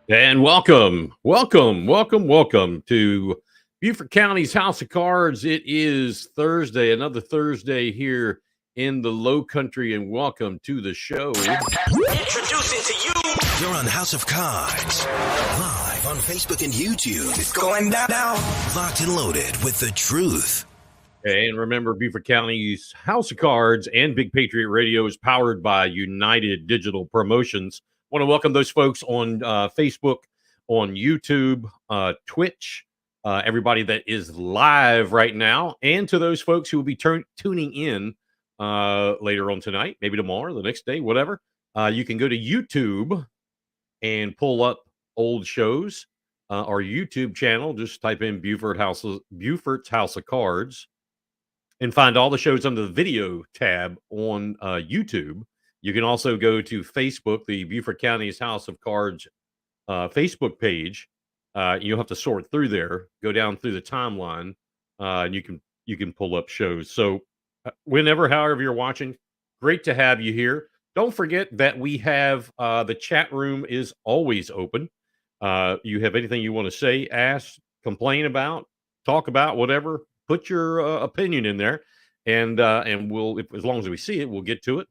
And welcome to Beaufort County's House of Cards. It is Thursday, another Thursday here in the Low Country, and welcome to the show. Introducing to you. You're on House of Cards, live on Facebook and YouTube. It's going down now. Locked and loaded with the truth. And remember, Beaufort County's House of Cards and Big Patriot Radio is powered by United Digital Promotions. Want to welcome those folks on Facebook, on YouTube, Twitch, everybody that is live right now, and to those folks who will be tuning in later on tonight, maybe tomorrow, the next day, whatever. You can go to YouTube and pull up old shows. Our YouTube channel, just type in Beaufort's House of Cards, and find all the shows under the video tab on YouTube. You can also go to Facebook, the Beaufort County's House of Cards Facebook page. You'll have to sort through there, go down through the timeline, and you can pull up shows. So whenever, however you're watching, great to have you here. Don't forget that we have the chat room is always open. You have anything you want to say, ask, complain about, talk about, whatever, put your opinion in there, and we'll, as long as we see it, we'll get to it.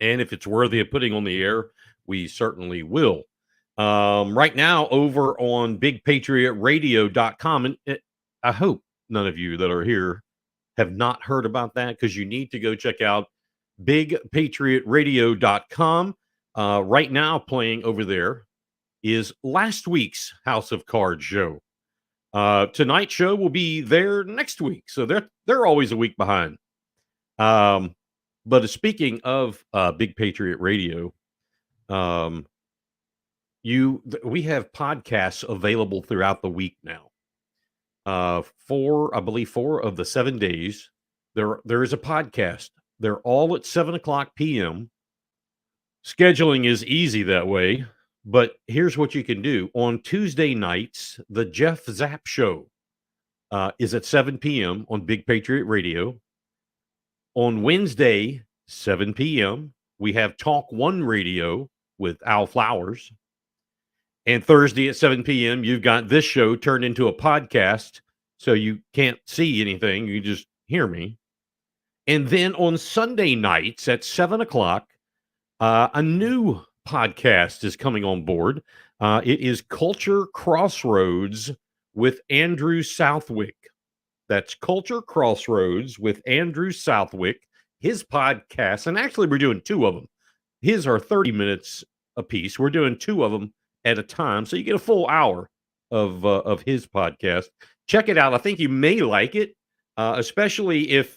And if it's worthy of putting on the air, we certainly will. Right now, over on bigpatriotradio.com, and I hope none of you that are here have not heard about that, because you need to go check out bigpatriotradio.com. Right now, playing over there is last week's House of Cards show. Tonight's show will be there next week, so they're always a week behind. But speaking of Big Patriot Radio, we have podcasts available throughout the week now. I believe 4 of the 7 days there is a podcast. They're all at 7:00 p.m. Scheduling is easy that way, but here's what you can do. On Tuesday nights, the Jeff Zapp Show is at 7 p.m. on Big Patriot Radio. On Wednesday, 7 p.m., we have Talk One Radio with Al Flowers. And Thursday at 7 p.m., you've got this show turned into a podcast, so you can't see anything. You just hear me. And then on Sunday nights at 7 o'clock, a new podcast is coming on board. It is Culture Crossroads with Andrew Southwick. That's Culture Crossroads with Andrew Southwick, his podcast. And actually, we're doing 2 of them. His are 30 minutes a piece. We're doing 2 of them at a time. So you get a full hour of his podcast. Check it out. I think you may like it, especially if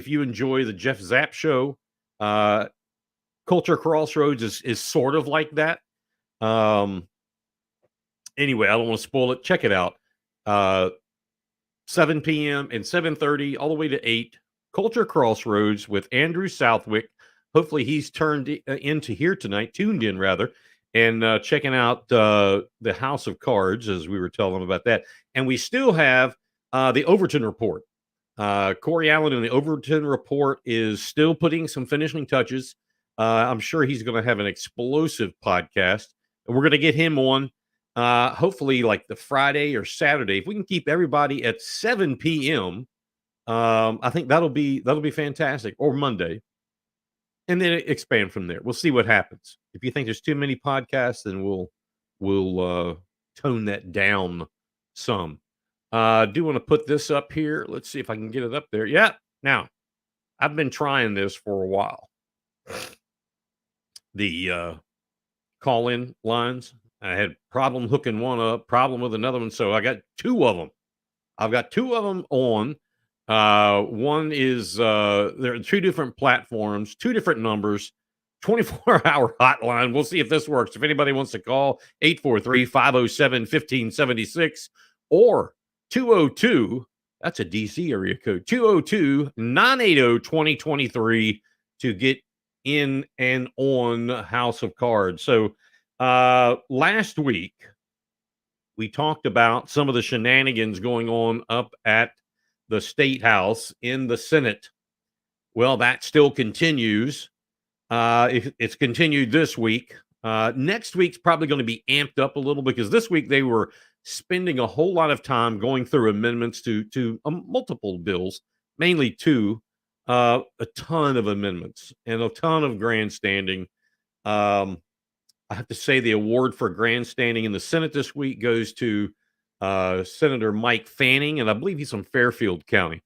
you enjoy the Jeff Zapp Show. Culture Crossroads is sort of like that. Anyway, I don't want to spoil it. Check it out. 7 p.m. and 7:30 all the way to 8. Culture Crossroads with Andrew Southwick. Hopefully he's tuned in rather, and checking out the House of Cards, as we were telling him about that. And we still have the Overton Report. Corey Allen in the Overton Report is still putting some finishing touches. I'm sure he's going to have an explosive podcast, and we're going to get him on hopefully like the Friday or Saturday. If we can keep everybody at 7 p.m., I think that'll be fantastic. Or Monday, and then expand from there. We'll see what happens. If you think there's too many podcasts, then we'll tone that down some. I do want to put this up here. Let's see if I can get it up there. Yeah. Now, I've been trying this for a while. The call-in lines. I had problem hooking one up, problem with another one, so I got 2 of them. I've got 2 of them on. One is there are 2 different platforms, 2 different numbers, 24-hour hotline. We'll see if this works. If anybody wants to call, 843-507-1576 or 202, that's a DC area code, 202-980-2023 to get in and on House of Cards. So last week we talked about some of the shenanigans going on up at the State House in the Senate. Well, that still continues. It's continued this week. Next week's probably going to be amped up a little because this week they were spending a whole lot of time going through amendments to multiple bills, mainly two, a ton of amendments and a ton of grandstanding. Um, I have to say the award for grandstanding in the Senate this week goes to Senator Mike Fanning, and I believe he's from Fairfield County.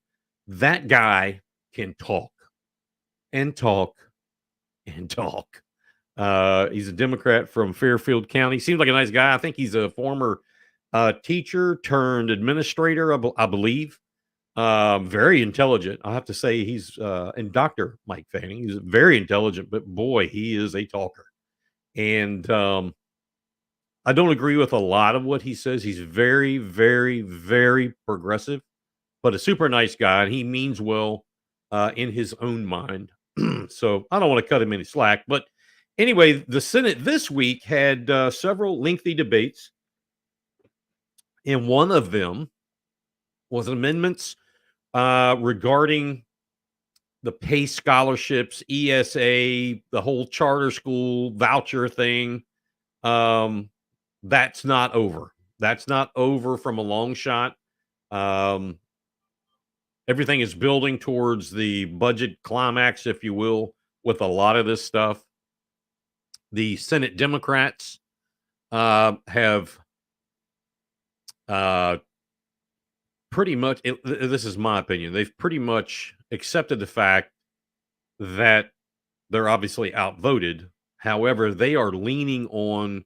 That guy can talk and talk and talk. He's a Democrat from Fairfield County. Seems like a nice guy. I think he's a former teacher turned administrator, I believe. Very intelligent. I have to say he's and Dr. Mike Fanning. He's very intelligent, but boy, he is a talker. And I don't agree with a lot of what he says. He's very, very, very progressive, but a super nice guy, and he means well in his own mind. So I don't want to cut him any slack. But anyway, the Senate this week had several lengthy debates, and one of them was amendments regarding the pay scholarships, ESA, the whole charter school voucher thing. That's not over. That's not over from a long shot. Everything is building towards the budget climax, if you will, with a lot of this stuff. The Senate Democrats have pretty much, this is my opinion, they've pretty much accepted the fact that they're obviously outvoted. However, they are leaning on,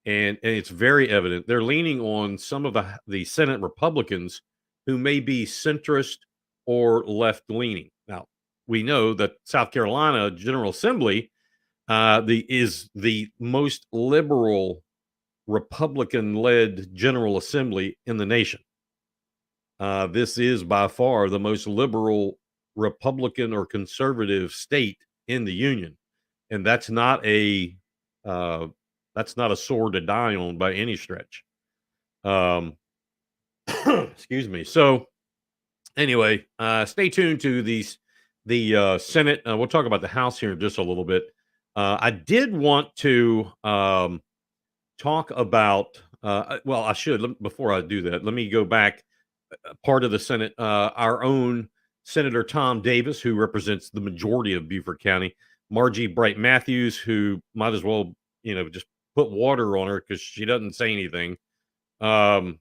and it's very evident, they're leaning on some of the Senate Republicans who may be centrist or left-leaning. Now, we know that South Carolina General Assembly is the most liberal Republican-led General Assembly in the nation. This is by far the most liberal Republican or conservative state in the union, and that's not a sword to die on by any stretch. Excuse me. So anyway, stay tuned to the Senate. We'll talk about the House here in just a little bit. I did want to talk about. Well, I should before I do that. Let me go back. Part of the Senate, our own Senator Tom Davis, who represents the majority of Beaufort County, Margie Bright Matthews, who might as well, just put water on her because she doesn't say anything. And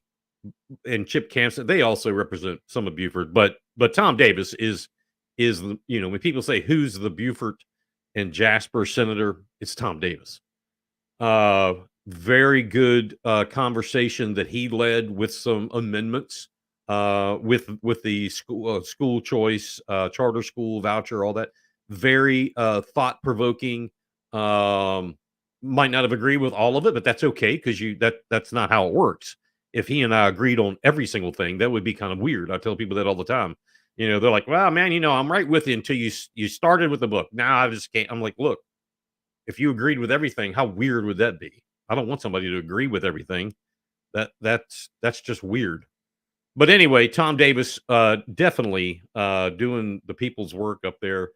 Chip Campson, they also represent some of Beaufort, but Tom Davis is when people say who's the Beaufort and Jasper senator, it's Tom Davis. Very good conversation that he led with some amendments with the school choice, charter school voucher, all that. Very thought provoking. Might not have agreed with all of it, but that's okay because that's not how it works. If he and I agreed on every single thing, that would be kind of weird. I tell people that all the time. They're like, "Well, man, I'm right with you until you started with the book. Now I just can't." I'm like, "Look, if you agreed with everything, how weird would that be? I don't want somebody to agree with everything. That's just weird." But anyway, Tom Davis definitely doing the people's work up there.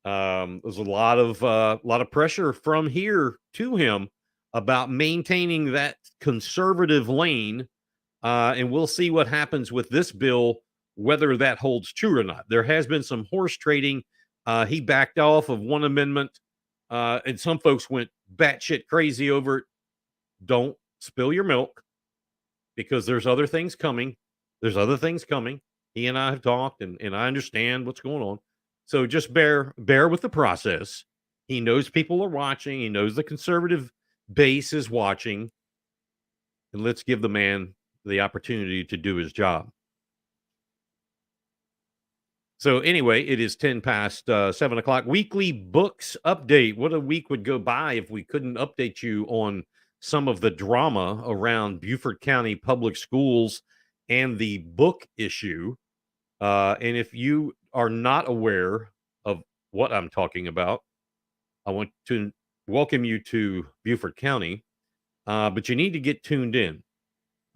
There's a lot of pressure from here to him about maintaining that conservative lane, and we'll see what happens with this bill, whether that holds true or not. There has been some horse trading. He backed off of one amendment, and some folks went batshit crazy over it. Don't spill your milk because there's other things coming. There's other things coming. He and I have talked, and I understand what's going on. So just bear with the process. He knows people are watching. He knows the conservative base is watching. And let's give the man the opportunity to do his job. So anyway, it is 10 past 7 o'clock. Weekly books update. What a week would go by if we couldn't update you on some of the drama around Beaufort County Public Schools and the book issue. And if you are not aware of what I'm talking about, I want to welcome you to Beaufort County, but you need to get tuned in.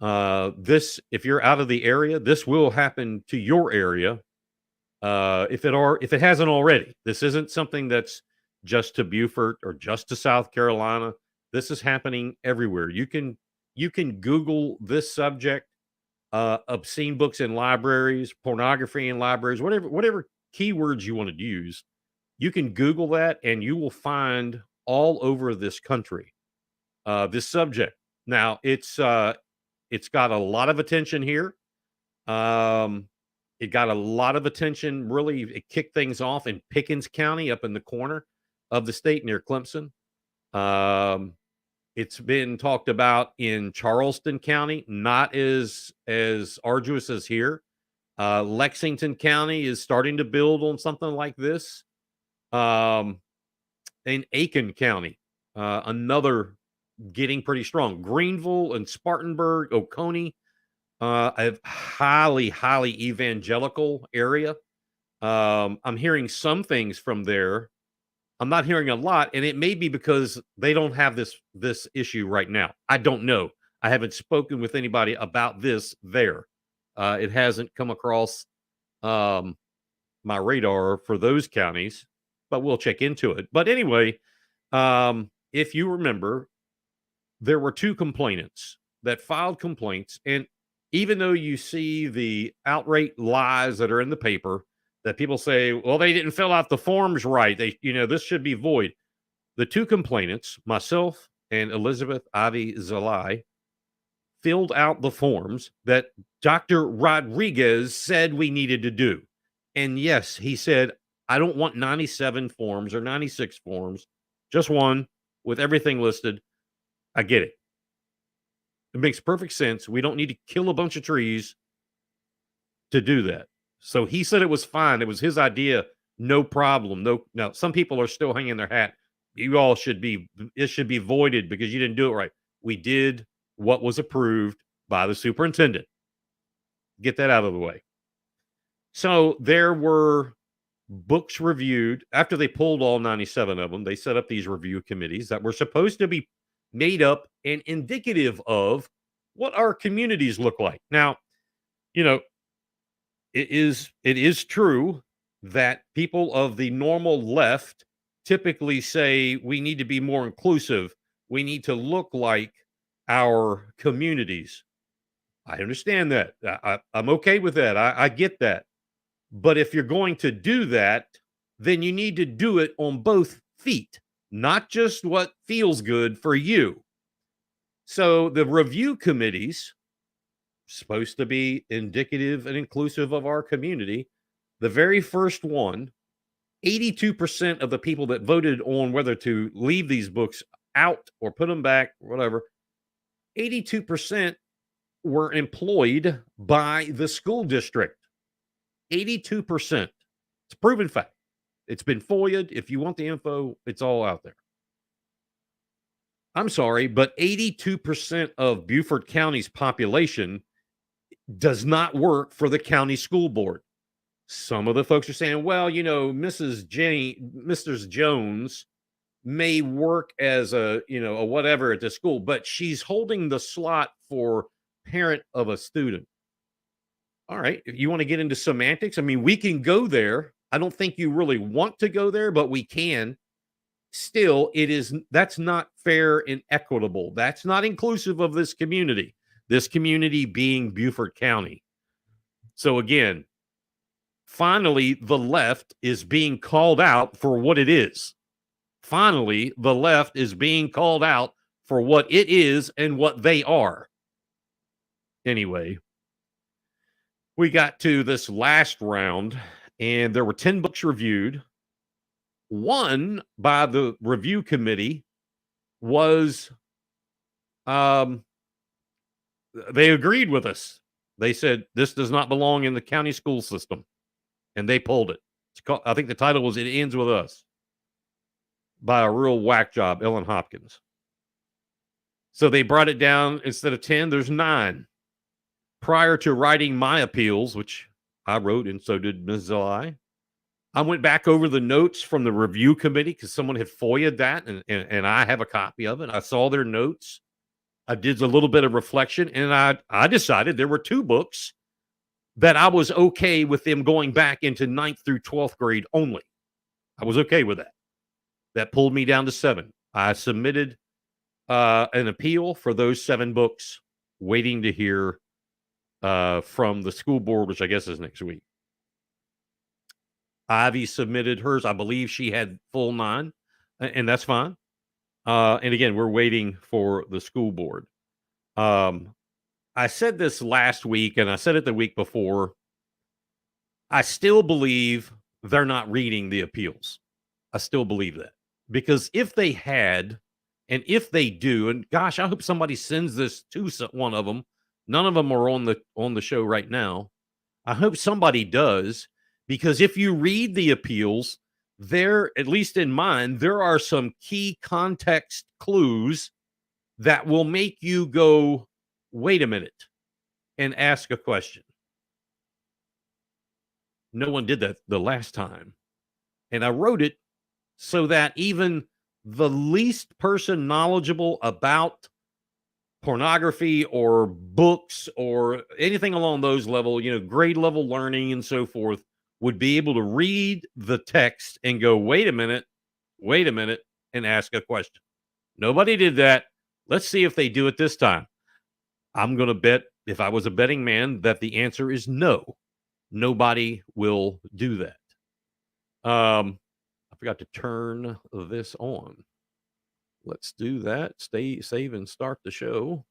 If you're out of the area, this will happen to your area. If it hasn't already. This isn't something that's just to Beaufort or just to South Carolina. This is happening everywhere. You can Google this subject, obscene books in libraries, pornography in libraries, whatever keywords you want to use. You can Google that, and you will find all over this country this subject. Now it's got a lot of attention here. Um, it got a lot of attention. Really, it kicked things off in Pickens County, up in the corner of the state near Clemson. Um, it's been talked about in Charleston County, not as arduous as here. Lexington County is starting to build on something like this. Um, in Aiken County, another getting pretty strong. Greenville and Spartanburg, Oconee, a highly, highly evangelical area. I'm hearing some things from there. I'm not hearing a lot, and it may be because they don't have this issue right now. I don't know. I haven't spoken with anybody about this there. It hasn't come across um, my radar for those counties, but we'll check into it. But anyway, if you remember, there were two complainants that filed complaints, and even though you see the outright lies that are in the paper, that people say, well, they didn't fill out the forms right. This should be void. The two complainants, myself and Elizabeth Ivy Zalai, filled out the forms that Dr. Rodriguez said we needed to do. And yes, he said, I don't want 97 forms or 96 forms, just one with everything listed. I get it. It makes perfect sense. We don't need to kill a bunch of trees to do that. So he said it was fine. It was his idea. No problem. No. Now, some people are still hanging their hat. It should be voided because you didn't do it right. We did what was approved by the superintendent. Get that out of the way. So there were books reviewed. After they pulled all 97 of them, they set up these review committees that were supposed to be made up and indicative of what our communities look like. Now, it is true that people of the normal left typically say we need to be more inclusive. We need to look like our communities. I understand that. I'm okay with that. I get that. But if you're going to do that, then you need to do it on both feet, not just what feels good for you. So the review committees, supposed to be indicative and inclusive of our community. The very first one, 82% of the people that voted on whether to leave these books out or put them back, whatever, 82% were employed by the school district. 82%. It's a proven fact. It's been FOIA'd. If you want the info, it's all out there. I'm sorry, but 82% of Beaufort County's population does not work for the county school board. Some of the folks are saying, well, Mrs. Jones may work as a whatever at the school, but she's holding the slot for parent of a student. All right. If you want to get into semantics, I mean, we can go there. I don't think you really want to go there, but we can. Still, that's not fair and equitable. That's not inclusive of this community being Beaufort County. So again, finally, the left is being called out for what it is. Finally, the left is being called out for what it is and what they are. Anyway, we got to this last round, and there were 10 books reviewed. One by the review committee was, they agreed with us. They said this does not belong in the county school system, and they pulled it. I think the title was "It Ends With Us" by a real whack job, Ellen Hopkins. So they brought it down. Instead of 10, there's 9. Prior to writing my appeals, which I wrote, and so did Ms. Zalai, I went back over the notes from the review committee because someone had FOIA'd that, and I have a copy of it. I saw their notes. I did a little bit of reflection, and I decided there were 2 books that I was okay with them going back into 9th through 12th grade only. I was okay with that. That pulled me down to 7. I submitted an appeal for those 7 books, waiting to hear from the school board, which I guess is next week. Ivy submitted hers. I believe she had full 9, and that's fine. And again, we're waiting for the school board. I said this last week, and I said it the week before. I still believe they're not reading the appeals. I still believe that. Because if they had, and if they do, and gosh, I hope somebody sends this to one of them. None of them are on the show right now. I hope somebody does, because if you read the appeals, there, at least in mine, there are some key context clues that will make you go, wait a minute, and ask a question. No one did that the last time. And I wrote it so that even the least person knowledgeable about pornography or books or anything along those level, grade level learning and so forth, would be able to read the text and go, wait a minute, and ask a question. Nobody did that. Let's see if they do it this time. I'm going to bet, if I was a betting man, that the answer is no. Nobody will do that. I forgot to turn this on. Let's do that. Save and start the show.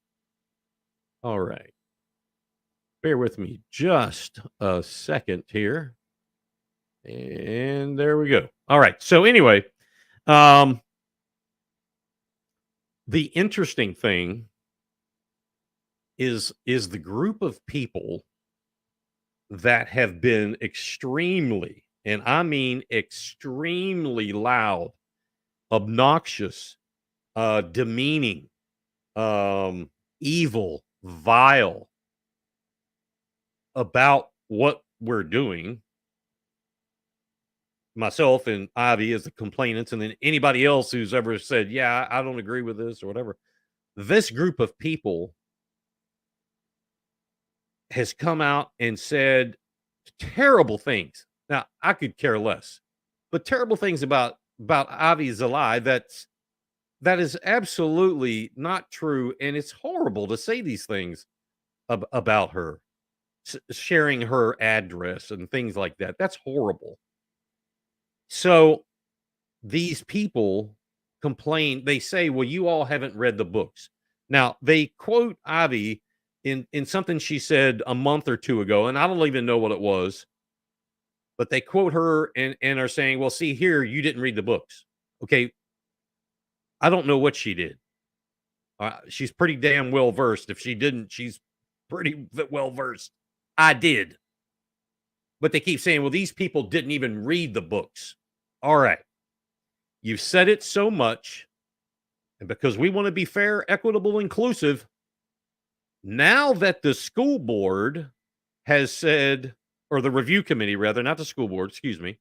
All right. Bear with me just a second here. And there we go. All right. So anyway, the interesting thing is the group of people that have been extremely, and I mean extremely loud, obnoxious, demeaning, evil, vile about what we're doing. Myself and Ivy as the complainants, and then anybody else who's ever said, yeah, I don't agree with this or whatever. This group of people has come out and said terrible things. Now, I could care less, but terrible things about Ivy Zalai that is absolutely not true, and it's horrible to say these things about her, sharing her address and things like that. That's horrible. So these people complain. They say, well, you all haven't read the books. Now, they quote Ivy in something she said a month or 2 ago, and I don't even know what it was, but they quote her and are saying, well, see here, you didn't read the books. Okay, I don't know what she did. She's pretty damn well versed. If she didn't, she's pretty well versed. I did. But they keep saying, well, these people didn't even read the books. All right. You've said it so much. And because we want to be fair, equitable, inclusive, now that the school board has said, or the review committee, rather, not the school board, excuse me.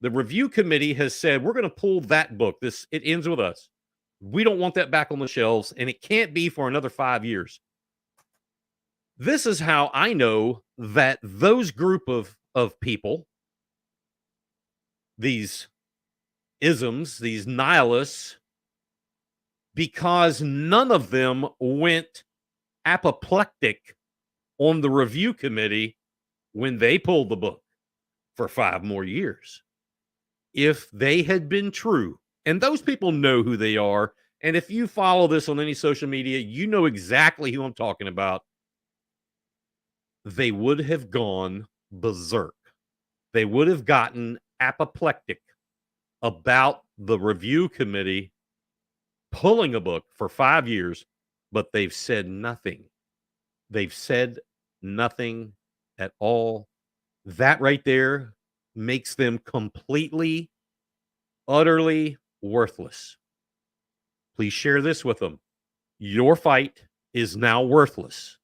The review committee has said, we're going to pull that book. It ends with us. We don't want that back on the shelves, and it can't be for another 5 years. This is how I know that those group of people, these isms, these nihilists, because none of them went apoplectic on the review committee when they pulled the book for 5 more years. If they had been true, and those people know who they are, and if you follow this on any social media, you know exactly who I'm talking about. They would have gone berserk. They would have gotten apoplectic about the review committee pulling a book for 5 years, but they've said nothing. They've said nothing at all. That right there makes them completely, utterly worthless. Please share this with them. Your fight is now worthless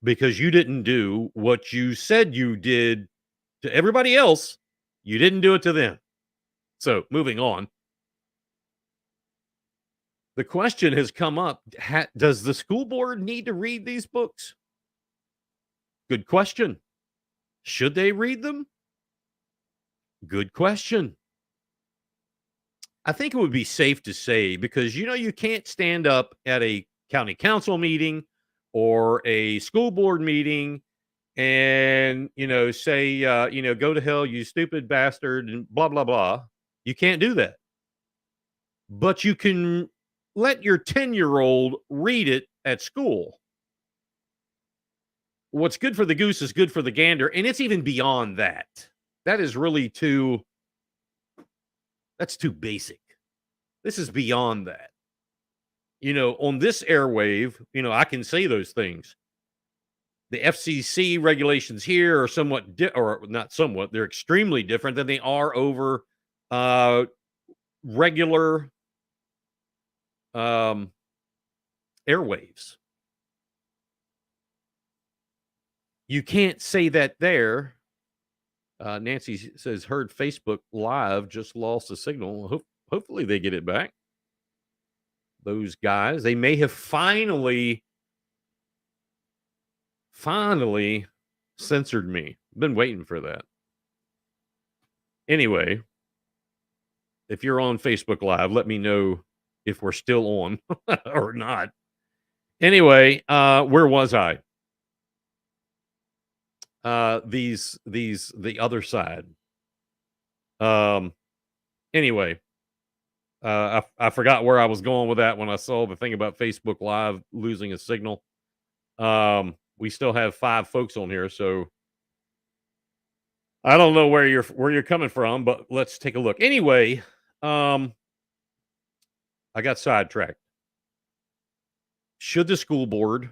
because you didn't do what you said you did to everybody else. You didn't do it to them. So moving on. The question has come up, does the school board need to read these books? Good question. Should they read them? Good question. I think it would be safe to say, because you can't stand up at a county council meeting or a school board meeting and say go to hell, you stupid bastard, and blah blah blah. You can't do that, but you can let your 10-year-old read it at school. What's good for the goose is good for the gander, and it's even beyond that. That is really that's too basic. This is beyond that. On this airwave, I can say those things. The FCC regulations here are somewhat, or not somewhat, they're extremely different than they are over regular airwaves. You can't say that there. Nancy says, heard Facebook Live just lost the signal. Hopefully they get it back. Those guys, they may have finally censored me. Been waiting for that. Anyway, if you're on Facebook Live, let me know if we're still on or not. Anyway, where was I? The other side. Anyway, I forgot where I was going with that when I saw the thing about Facebook Live losing a signal. We still have 5 folks on here, so I don't know where you're coming from, but let's take a look. Anyway, I got sidetracked. Should the school board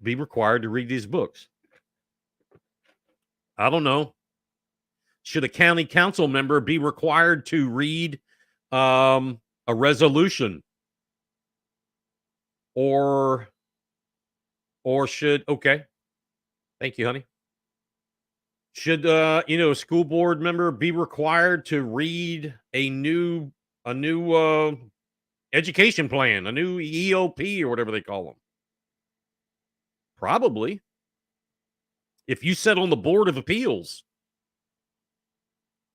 be required to read these books? I don't know. Should a county council member be required to read a resolution? Or should, okay. Thank you, honey. Should a school board member be required to read a new education plan, a new EOP or whatever they call them? Probably. If you sit on the Board of Appeals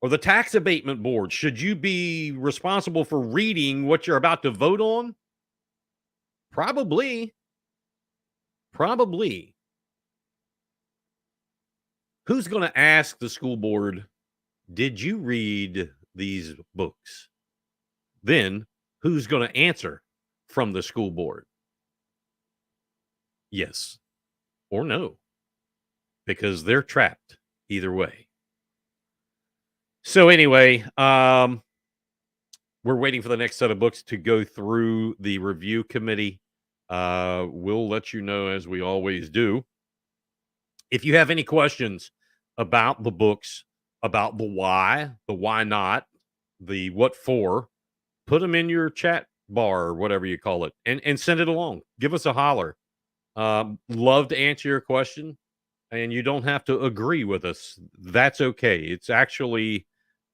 or the tax abatement board, should you be responsible for reading what you're about to vote on? Probably. Who's going to ask the school board, did you read these books? Then who's going to answer from the school board? Yes or no, because they're trapped either way. So anyway, we're waiting for the next set of books to go through the review committee. We'll let you know, as we always do. If you have any questions about the books, about the why not, the what for, put them in your chat bar or whatever you call it, and send it along. Give us a holler. Love to answer your question, and you don't have to agree with us. That's okay. It's actually,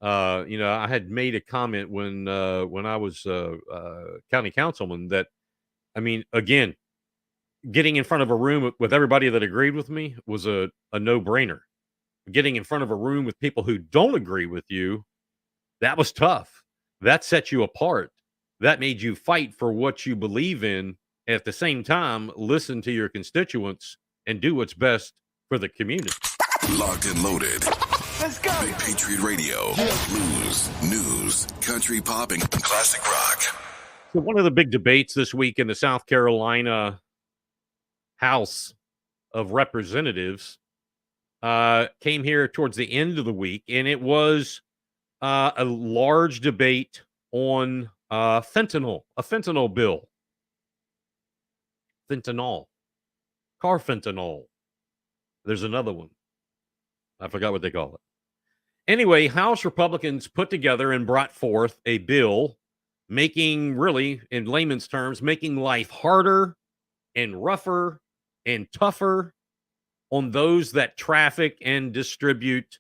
I had made a comment when I was county councilman that, I mean, again, getting in front of a room with everybody that agreed with me was a no-brainer. Getting in front of a room with people who don't agree with you, that was tough. That set you apart. That made you fight for what you believe in. And at the same time, listen to your constituents and do what's best for the community. Locked and loaded. Let's go. Big Patriot Radio. Blues, news, country pop, and classic rock. So one of the big debates this week in the South Carolina House of Representatives came here towards the end of the week, and it was a large debate on fentanyl, a fentanyl bill. Fentanyl. Carfentanil. There's another one. I forgot what they call it. Anyway, House Republicans put together and brought forth a bill making, really, in layman's terms, making life harder and rougher and tougher on those that traffic and distribute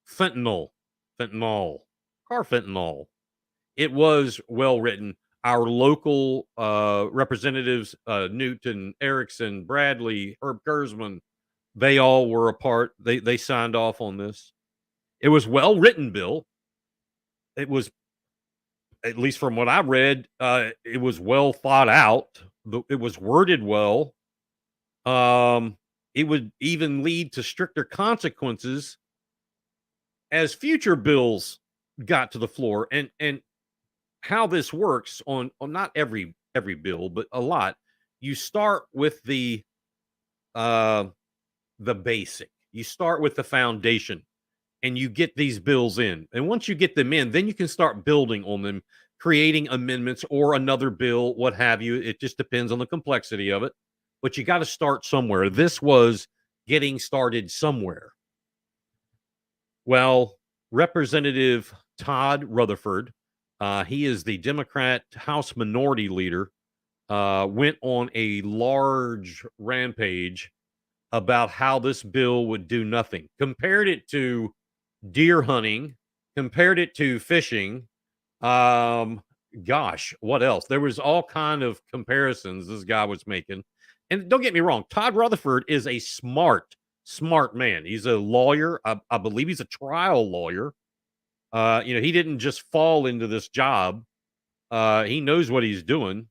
fentanyl, carfentanil. It was well written. Our local representatives, Newton, Erickson, Bradley, Herb Kurzman, they all were a part. They signed off on this. It was well written, Bill. It was at least from what I read, it was well thought out. It was worded well. It would even lead to stricter consequences as future bills got to the floor. And how this works on not every bill, but a lot. You start with uh the basic. You start with the foundation and you get these bills in. And once you get them in, then you can start building on them, creating amendments or another bill, what have you. It just depends on the complexity of it. But you got to start somewhere. This was getting started somewhere. Well, Representative Todd Rutherford, he is the Democrat House Minority Leader, went on a large rampage about how this bill would do nothing. Compared it to deer hunting, compared it to fishing. Gosh, what else? There was all kind of comparisons this guy was making. And don't get me wrong, Todd Rutherford is a smart man. He's a lawyer. I believe he's a trial lawyer. He didn't just fall into this job. He knows what he's doing.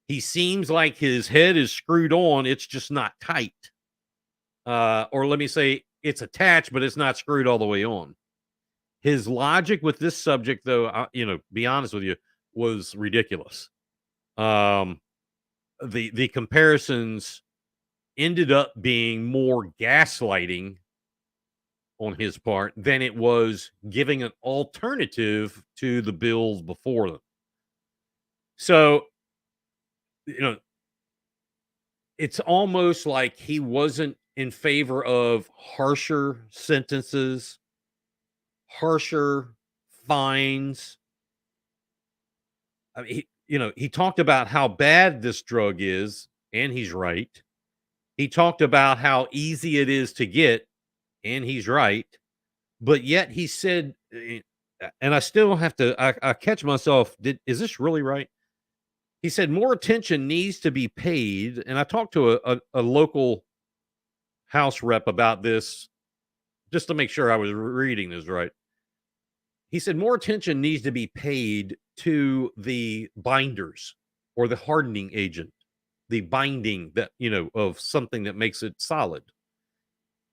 He seems like his head is screwed on. It's just not tight. Or let me say it's attached, but it's not screwed all the way on. His logic with this subject, though, be honest with you, was ridiculous. The comparisons ended up being more gaslighting on his part than it was giving an alternative to the bills before them. So, it's almost like he wasn't in favor of harsher sentences, harsher fines. I mean, he talked about how bad this drug is, and he's right. He talked about how easy it is to get, and he's right. But yet he said, and I still have to, I catch myself, is this really right? He said more attention needs to be paid. And I talked to a local House rep about this just to make sure I was reading this right. He said more attention needs to be paid to the binders or the hardening agent, the binding that, of something that makes it solid,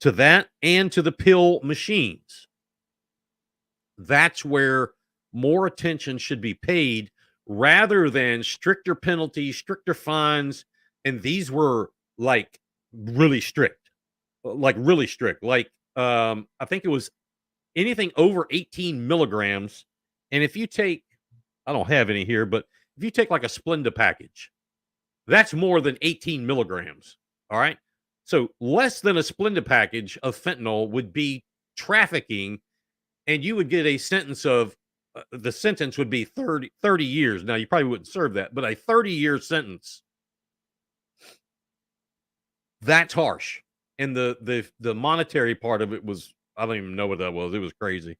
to that and to the pill machines. That's where more attention should be paid rather than stricter penalties, stricter fines. And these were like really strict, Like, I think it was anything over 18 milligrams. And if you take, I don't have any here, but if you take like a Splenda package, that's more than 18 milligrams. All right. So less than a Splenda package of fentanyl would be trafficking, and you would get a sentence of, the sentence would be 30 years. Now, you probably wouldn't serve that, but a 30-year sentence, that's harsh. And the monetary part of it was, I don't even know what that was. It was crazy.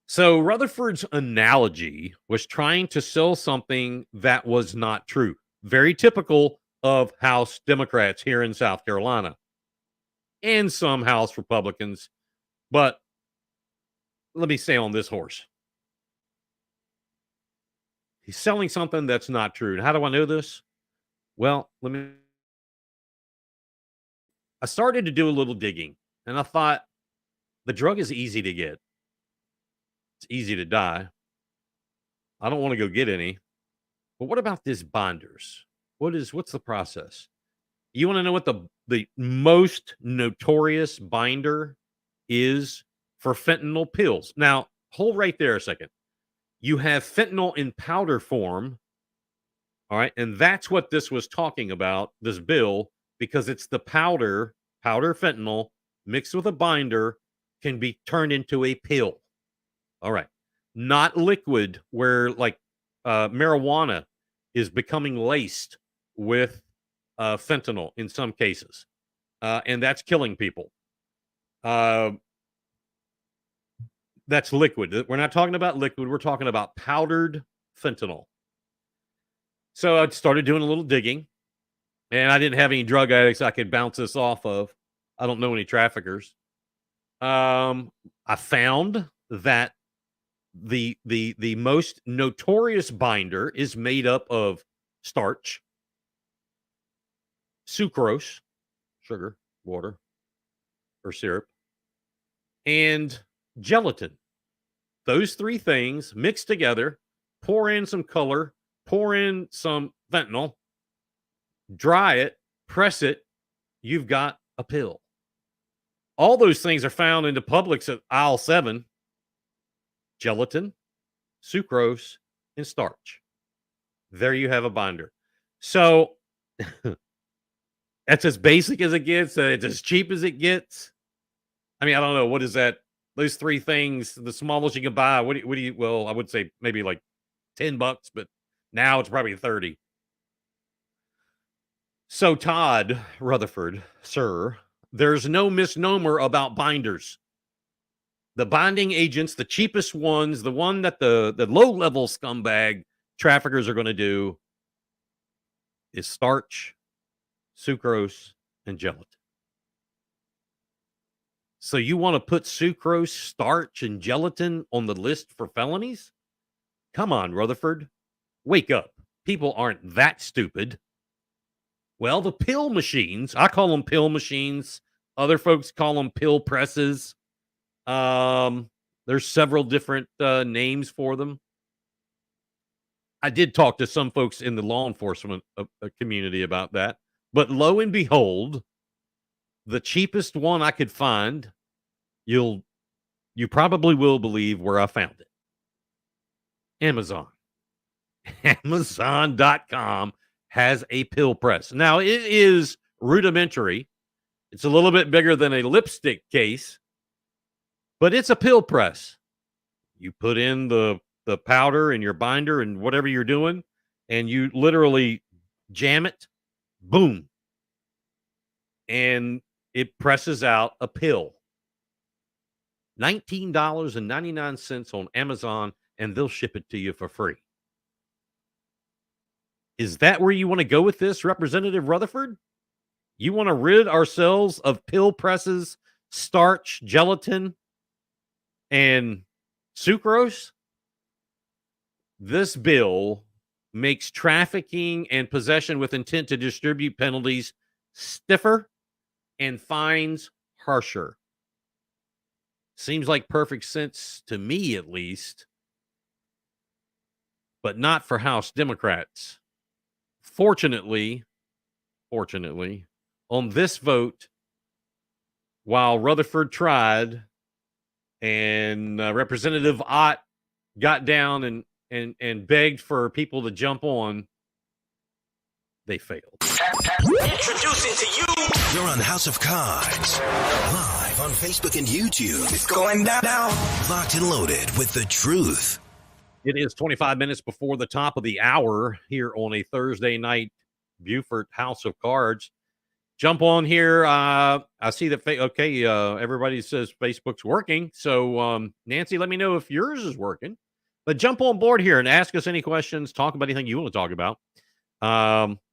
So Rutherford's analogy was trying to sell something that was not true. Very typical of House Democrats here in South Carolina and some House Republicans. But let me stay on this horse. He's selling something that's not true. And how do I know this? Well, I started to do a little digging, and I thought the drug is easy to get. It's easy to die. I don't want to go get any. But what about these binders? What's the process? You want to know what the most notorious binder is for fentanyl pills? Now, hold right there a second. You have fentanyl in powder form. All right. And that's what this was talking about, this bill, because it's the powder fentanyl mixed with a binder can be turned into a pill. All right. Not liquid, where like marijuana is becoming laced with fentanyl in some cases. And that's killing people. That's liquid. We're not talking about liquid. We're talking about powdered fentanyl. So I started doing a little digging, and I didn't have any drug addicts I could bounce this off of. I don't know any traffickers. I found that The most notorious binder is made up of starch, sucrose, sugar, water, or syrup, and gelatin. Those three things mixed together, pour in some color, pour in some fentanyl, dry it, press it, you've got a pill. All those things are found in the Publix at aisle 7. Gelatin, sucrose, and starch. There you have a binder. So that's as basic as it gets. It's as cheap as it gets. I mean, I don't know. What is that? Those three things, the smallest you can buy. What do you, well, I would say maybe like $10, but now it's probably 30. So, Todd Rutherford, sir, there's no misnomer about binders. The binding agents, the cheapest ones, the one that the low-level scumbag traffickers are going to do is starch, sucrose, and gelatin. So you want to put sucrose, starch, and gelatin on the list for felonies? Come on, Rutherford. Wake up. People aren't that stupid. Well, the pill machines, I call them pill machines. Other folks call them pill presses. There's several different names for them. I did talk to some folks in the law enforcement community about that. But lo and behold, the cheapest one I could find, you probably will believe where I found it. Amazon. Amazon.com has a pill press. Now, it is rudimentary. It's a little bit bigger than a lipstick case, but it's a pill press. You put in the powder in your binder and whatever you're doing, and you literally jam it, boom, and it presses out a pill. $19.99 on Amazon, and they'll ship it to you for free. Is that where you want to go with this, Representative Rutherford? You want to rid ourselves of pill presses, starch, gelatin, and sucrose? This bill makes trafficking and possession with intent to distribute penalties stiffer and fines harsher. Seems like perfect sense to me, at least, but not for House Democrats. Fortunately, on this vote, while Rutherford tried and Representative Ott got down and begged for people to jump on, they failed. Introducing to you. You're on House of Cards, live on Facebook and YouTube. It's going down. Locked and loaded with the truth. It is 25 minutes before the top of the hour here on a Thursday night, Beaufort House of Cards. Jump on here. I see that. Everybody says Facebook's working. So, Nancy, let me know if yours is working. But jump on board here and ask us any questions. Talk about anything you want to talk about.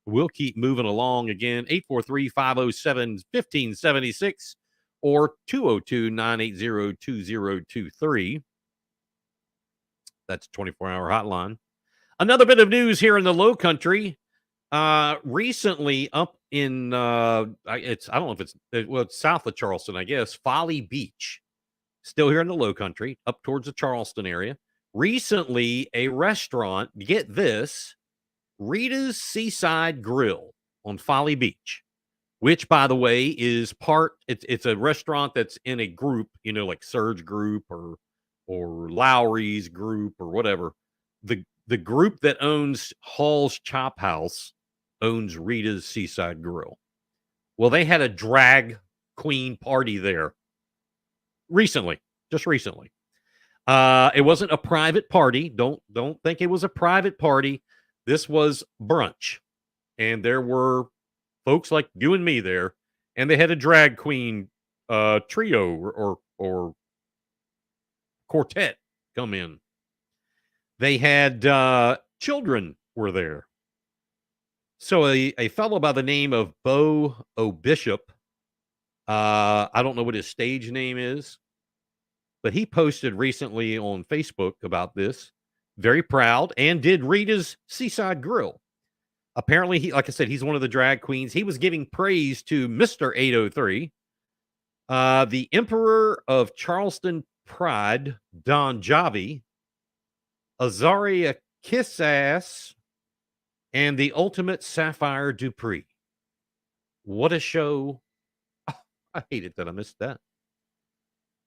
We'll keep moving along. Again, 843-507-1576 or 202-980-2023. That's a 24-hour hotline. Another bit of news here in the Low Country. Recently, up in it's south of Charleston, I guess. Folly Beach, still here in the Low Country, up towards the Charleston area. Recently, a restaurant, get this, Rita's Seaside Grill on Folly Beach, which, by the way, is it's a restaurant that's in a group, like Surge Group or Lowry's Group or whatever. The group that owns Hall's Chop House owns Rita's Seaside Grill. Well, they had a drag queen party there just recently. It wasn't a private party. Don't think it was a private party. This was brunch, and there were folks like you and me there, and they had a drag queen trio or quartet come in. They had children were there. So a fellow by the name of Bo O'Bishop, I don't know what his stage name is, but he posted recently on Facebook about this. Very proud, and did Rita's Seaside Grill. Apparently, like I said, he's one of the drag queens. He was giving praise to Mr. 803, the Emperor of Charleston Pride, Don Javi, Azaria Kissass, and the Ultimate Sapphire Dupree. What a show. I hate it that I missed that.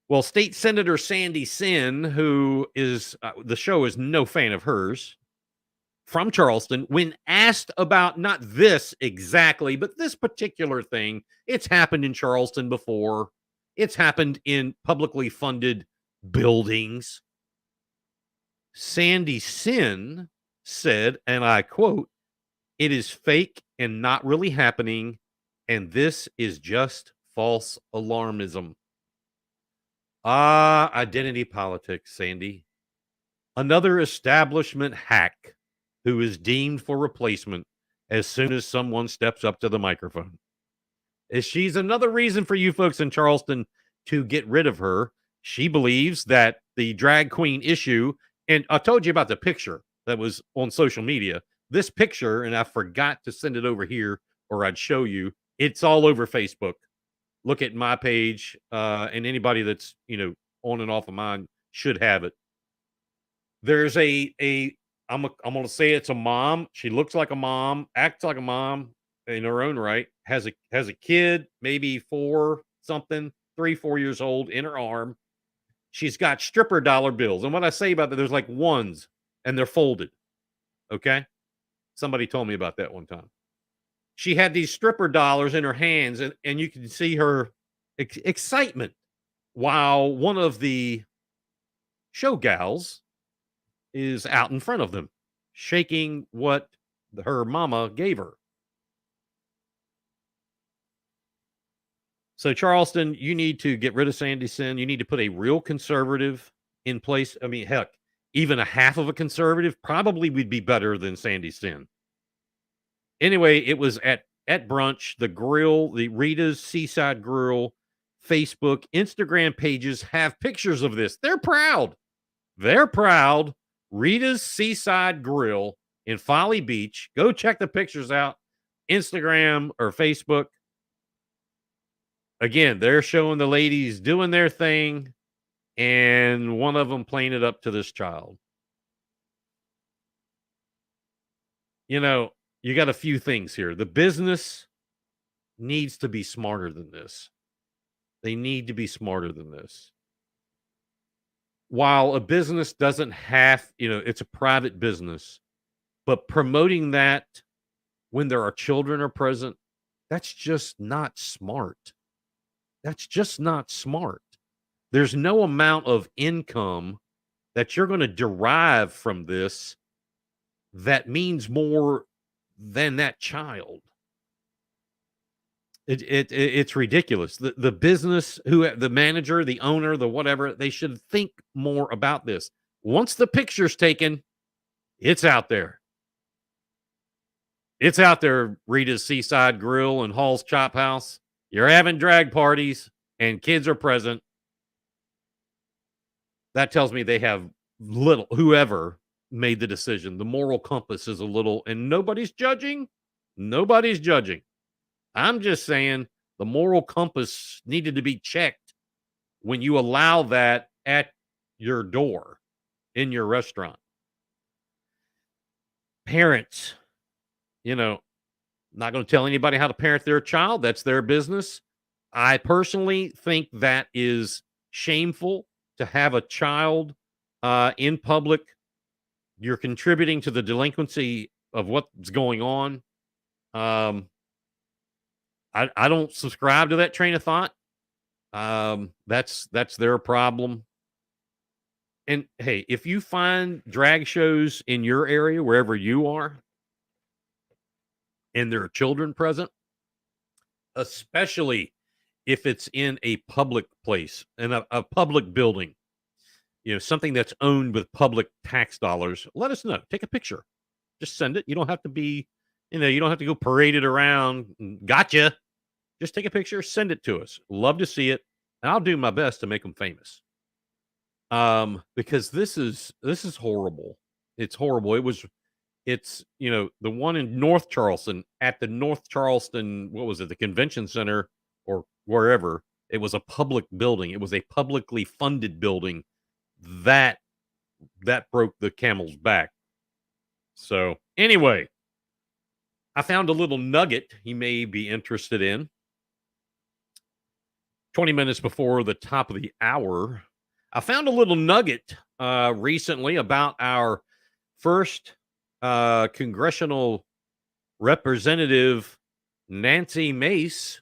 Well, State Senator Sandy Sin, who is, the show is no fan of hers, from Charleston, when asked about not this exactly, but this particular thing, it's happened in Charleston before. It's happened in publicly funded buildings. Sandy Sin said, and I quote, "It is fake and not really happening, and this is just false alarmism." Identity politics, Sandy. Another establishment hack who is deemed for replacement as soon as someone steps up to the microphone. She's another reason for you folks in Charleston to get rid of her. She believes that the drag queen issue, and I told you about the picture that was on social media. This picture, and I forgot to send it over here or I'd show you, it's all over Facebook. Look at my page, and anybody that's, on and off of mine should have it. There's I'm going to say it's a mom. She looks like a mom, acts like a mom in her own right, has a kid, maybe 4 something, 3, 4 years old in her arm. She's got stripper dollar bills. And what I say about that, there's like ones and they're folded. Okay. Somebody told me about that one time. She had these stripper dollars in her hands, and you can see her excitement while one of the show gals is out in front of them, shaking what her mama gave her. So, Charleston, you need to get rid of Sandy Sin. You need to put a real conservative in place. I mean, heck, even a half of a conservative probably would be better than Sandy Sin. Anyway, it was at brunch, the grill, the Rita's Seaside Grill, Facebook, Instagram pages have pictures of this. They're proud. They're proud. Rita's Seaside Grill in Folly Beach. Go check the pictures out. Instagram or Facebook. Again, they're showing the ladies doing their thing, and one of them playing it up to this child. You got a few things here. The business needs to be smarter than this. They need to be smarter than this. While a business doesn't have, it's a private business, but promoting that when there are children are present, that's just not smart. That's just not smart. There's no amount of income that you're going to derive from this that means more than that child. It's ridiculous. The business, the manager, the owner, the whatever, they should think more about this. Once the picture's taken, it's out there. It's out there, Rita's Seaside Grill and Hall's Chop House. You're having drag parties and kids are present. That tells me they have little, whoever made the decision. The moral compass is a little, and nobody's judging. Nobody's judging. I'm just saying the moral compass needed to be checked when you allow that at your door in your restaurant. Parents, not going to tell anybody how to parent their child. That's their business. I personally think that is shameful to have a child in public. You're contributing to the delinquency of what's going on. I don't subscribe to that train of thought. That's their problem. And hey, if you find drag shows in your area, wherever you are, and there are children present, especially if it's in a public place, in a public building, something that's owned with public tax dollars, let us know. Take a picture. Just send it. You don't have to be, you don't have to go parade it around. Gotcha. Just take a picture, send it to us. Love to see it. And I'll do my best to make them famous. Because this is horrible. It's horrible. It's the one in North Charleston, at the North Charleston, what was it, the convention center or wherever. It was a public building. It was a publicly funded building that broke the camel's back. So anyway, I found a little nugget you may be interested in. 20 minutes before the top of the hour, I found a little nugget recently about our first congressional representative, Nancy Mace.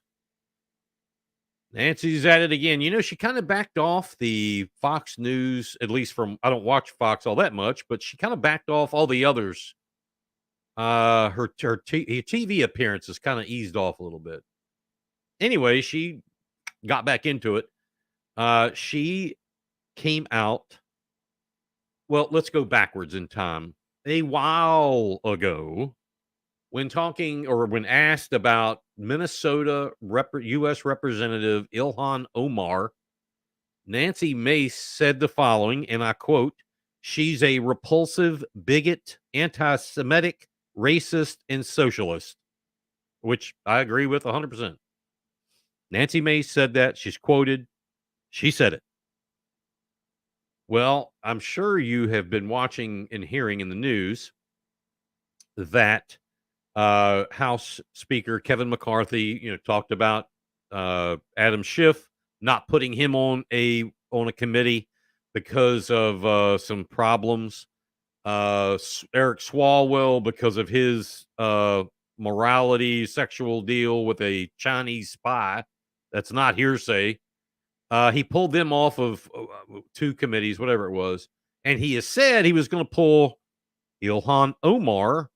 Nancy's at it again. She kind of backed off the Fox News, at least I don't watch Fox all that much, but she kind of backed off all the others. Her TV appearances kind of eased off a little bit. Anyway, she got back into it. She came out. Well, let's go backwards in time. A while ago, when asked about Minnesota U.S. Representative Ilhan Omar, Nancy Mace said the following, and I quote, "She's a repulsive bigot, anti-Semitic, racist, and socialist," which I agree with 100%. Nancy Mace said that. She's quoted. She said it. Well, I'm sure you have been watching and hearing in the news that House Speaker Kevin McCarthy, talked about Adam Schiff, not putting him on a committee because of some problems. Eric Swalwell, because of his morality, sexual deal with a Chinese spy. That's not hearsay. He pulled them off of 2 committees, whatever it was. And he has said he was going to pull Ilhan Omar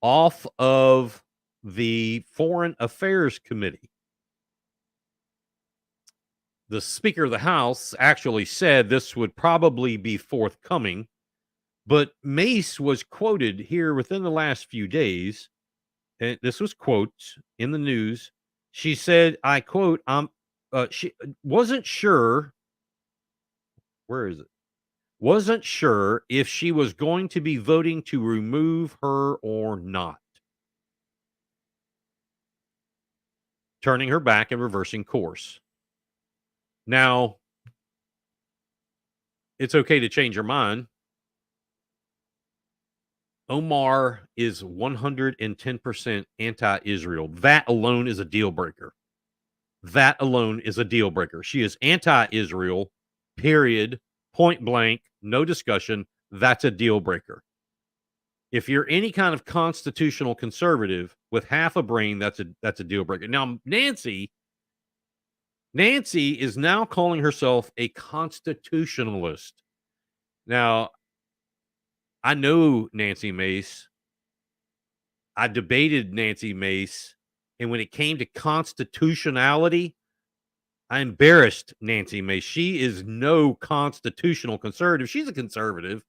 off of the Foreign Affairs Committee. The Speaker of the House actually said this would probably be forthcoming, but Mace was quoted here within the last few days, and this was quotes in the news. She said, I quote, she wasn't sure. Where is it? Wasn't sure if she was going to be voting to remove her or not. Turning her back and reversing course. Now, it's okay to change your mind. Omar is 110% anti-Israel. That alone is a deal breaker. That alone is a deal breaker. She is anti-Israel, period, point blank, no discussion. That's a deal breaker. If you're any kind of constitutional conservative with half a brain, that's a deal breaker. Now, Nancy is now calling herself a constitutionalist. Now, I know Nancy Mace. I debated Nancy Mace, and when it came to constitutionality, I embarrassed Nancy Mace. She is no constitutional conservative. She's a conservative.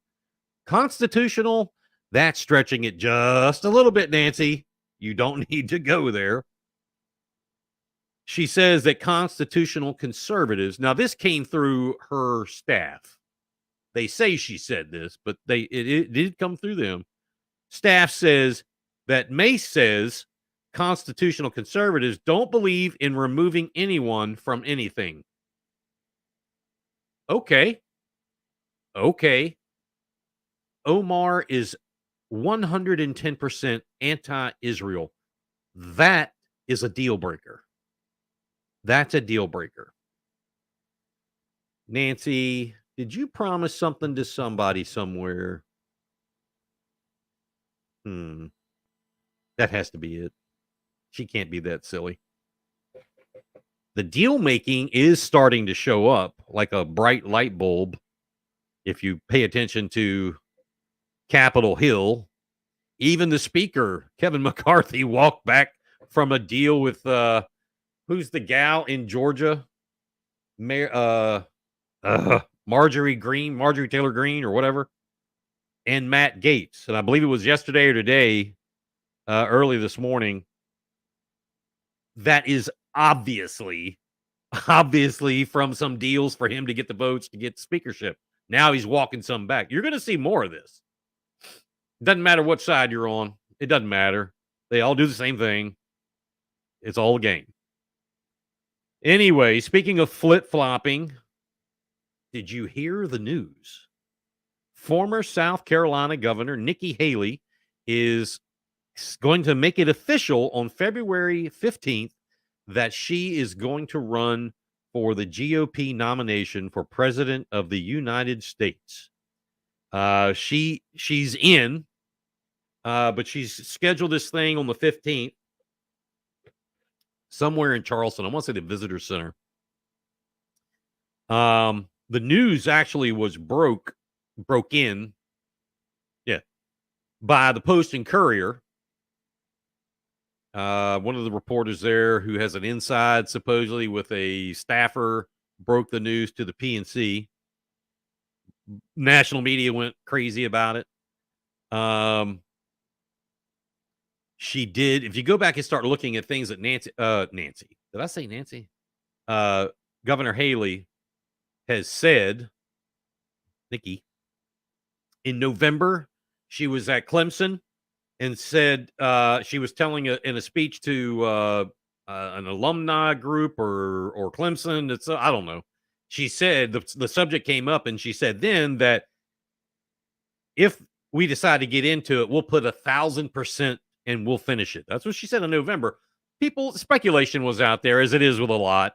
Constitutional, that's stretching it just a little bit, Nancy. You don't need to go there. She says that constitutional conservatives, now this came through her staff. They say she said this, but it did come through them. Staff says that Mace says constitutional conservatives don't believe in removing anyone from anything. Okay. Omar is 110% anti-Israel. That is a deal breaker. That's a deal breaker. Nancy, did you promise something to somebody somewhere? That has to be it. She can't be that silly. The deal making is starting to show up like a bright light bulb. If you pay attention to Capitol Hill, even the speaker, Kevin McCarthy, walked back from a deal with who's the gal in Georgia? Marjorie Taylor Greene or whatever, and Matt Gaetz. And I believe it was yesterday or today, early this morning. That is obviously from some deals for him to get the votes to get speakership. Now he's walking some back. You're going to see more of this. Doesn't matter what side you're on. It doesn't matter. They all do the same thing. It's all a game. Anyway, speaking of flip-flopping, did you hear the news? Former South Carolina Governor Nikki Haley is going to make it official on February 15th that she is going to run for the GOP nomination for President of the United States. She's in, but she's scheduled this thing on the 15th somewhere in Charleston. I want to say the Visitor Center. The news actually was broke in, by the Post and Courier. One of the reporters there who has an inside supposedly with a staffer broke the news to the PNC. National media went crazy about it. She did. If you go back and start looking at things that Nancy, did I say Nancy? Governor Haley has said, Nikki, in November, she was at Clemson and said she was telling in a speech to an alumni group or Clemson. It's I don't know. She said the subject came up, and she said then that if we decide to get into it, we'll put 1,000% and we'll finish it. That's what she said in November. Speculation was out there, as it is with a lot.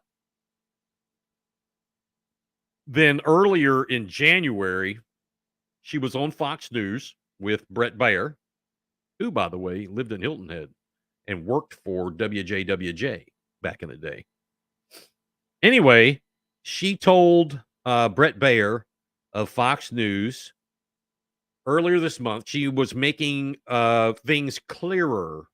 Then earlier in January, she was on Fox News with Brett Baer, who, by the way, lived in Hilton Head and worked for WJWJ back in the day. Anyway, she told Brett Baer of Fox News earlier this month she was making things clearer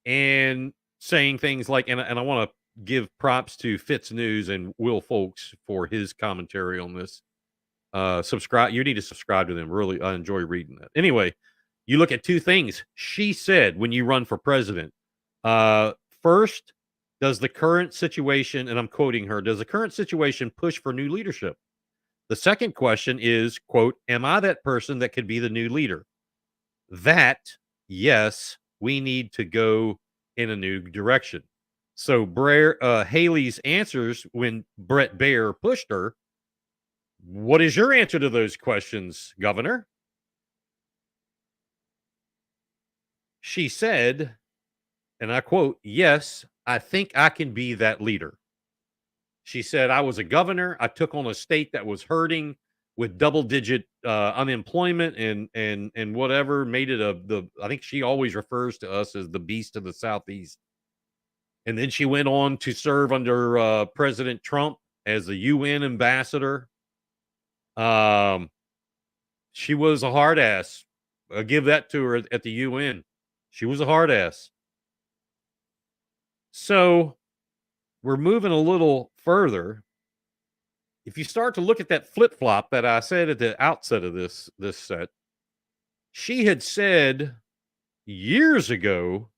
and saying things like, and I want to give props to Fitz News and Will Folks for his commentary on this. Subscribe. You need to subscribe to them. Really, I enjoy reading that. Anyway, you look at two things she said when you run for president. First, does the current situation, and I'm quoting her, does the current situation push for new leadership? The second question is, quote, am I that person that could be the new leader? That, yes, we need to go in a new direction. So Haley's answers when Brett Baer pushed her, what is your answer to those questions, Governor? She said, and I quote, yes, I think I can be that leader. She said, I was a governor. I took on a state that was hurting with double-digit unemployment and whatever, made it I think she always refers to us as the beast of the Southeast. And then she went on to serve under President Trump as the UN ambassador. She was a hard ass. I'll give that to her at the UN. She was a hard ass. So we're moving a little further. If you start to look at that flip-flop that I said at the outset of this set, she had said years ago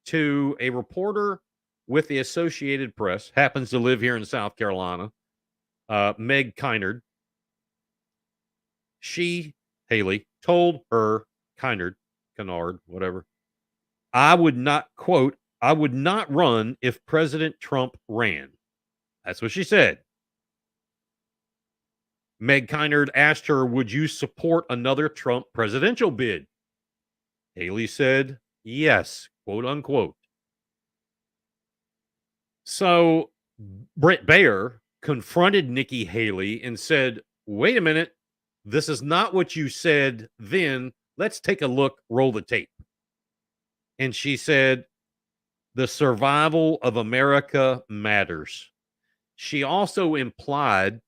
to a reporter with the Associated Press, happens to live here in South Carolina, Meg Kynard. Haley, told her, Kynard, whatever, I would not, quote, I would not run if President Trump ran. That's what she said. Meg Kynard asked her, would you support another Trump presidential bid? Haley said, yes, quote unquote. So Brett Baer confronted Nikki Haley and said, wait a minute, this is not what you said then. Let's take a look, roll the tape. And she said, the survival of America matters. She also implied,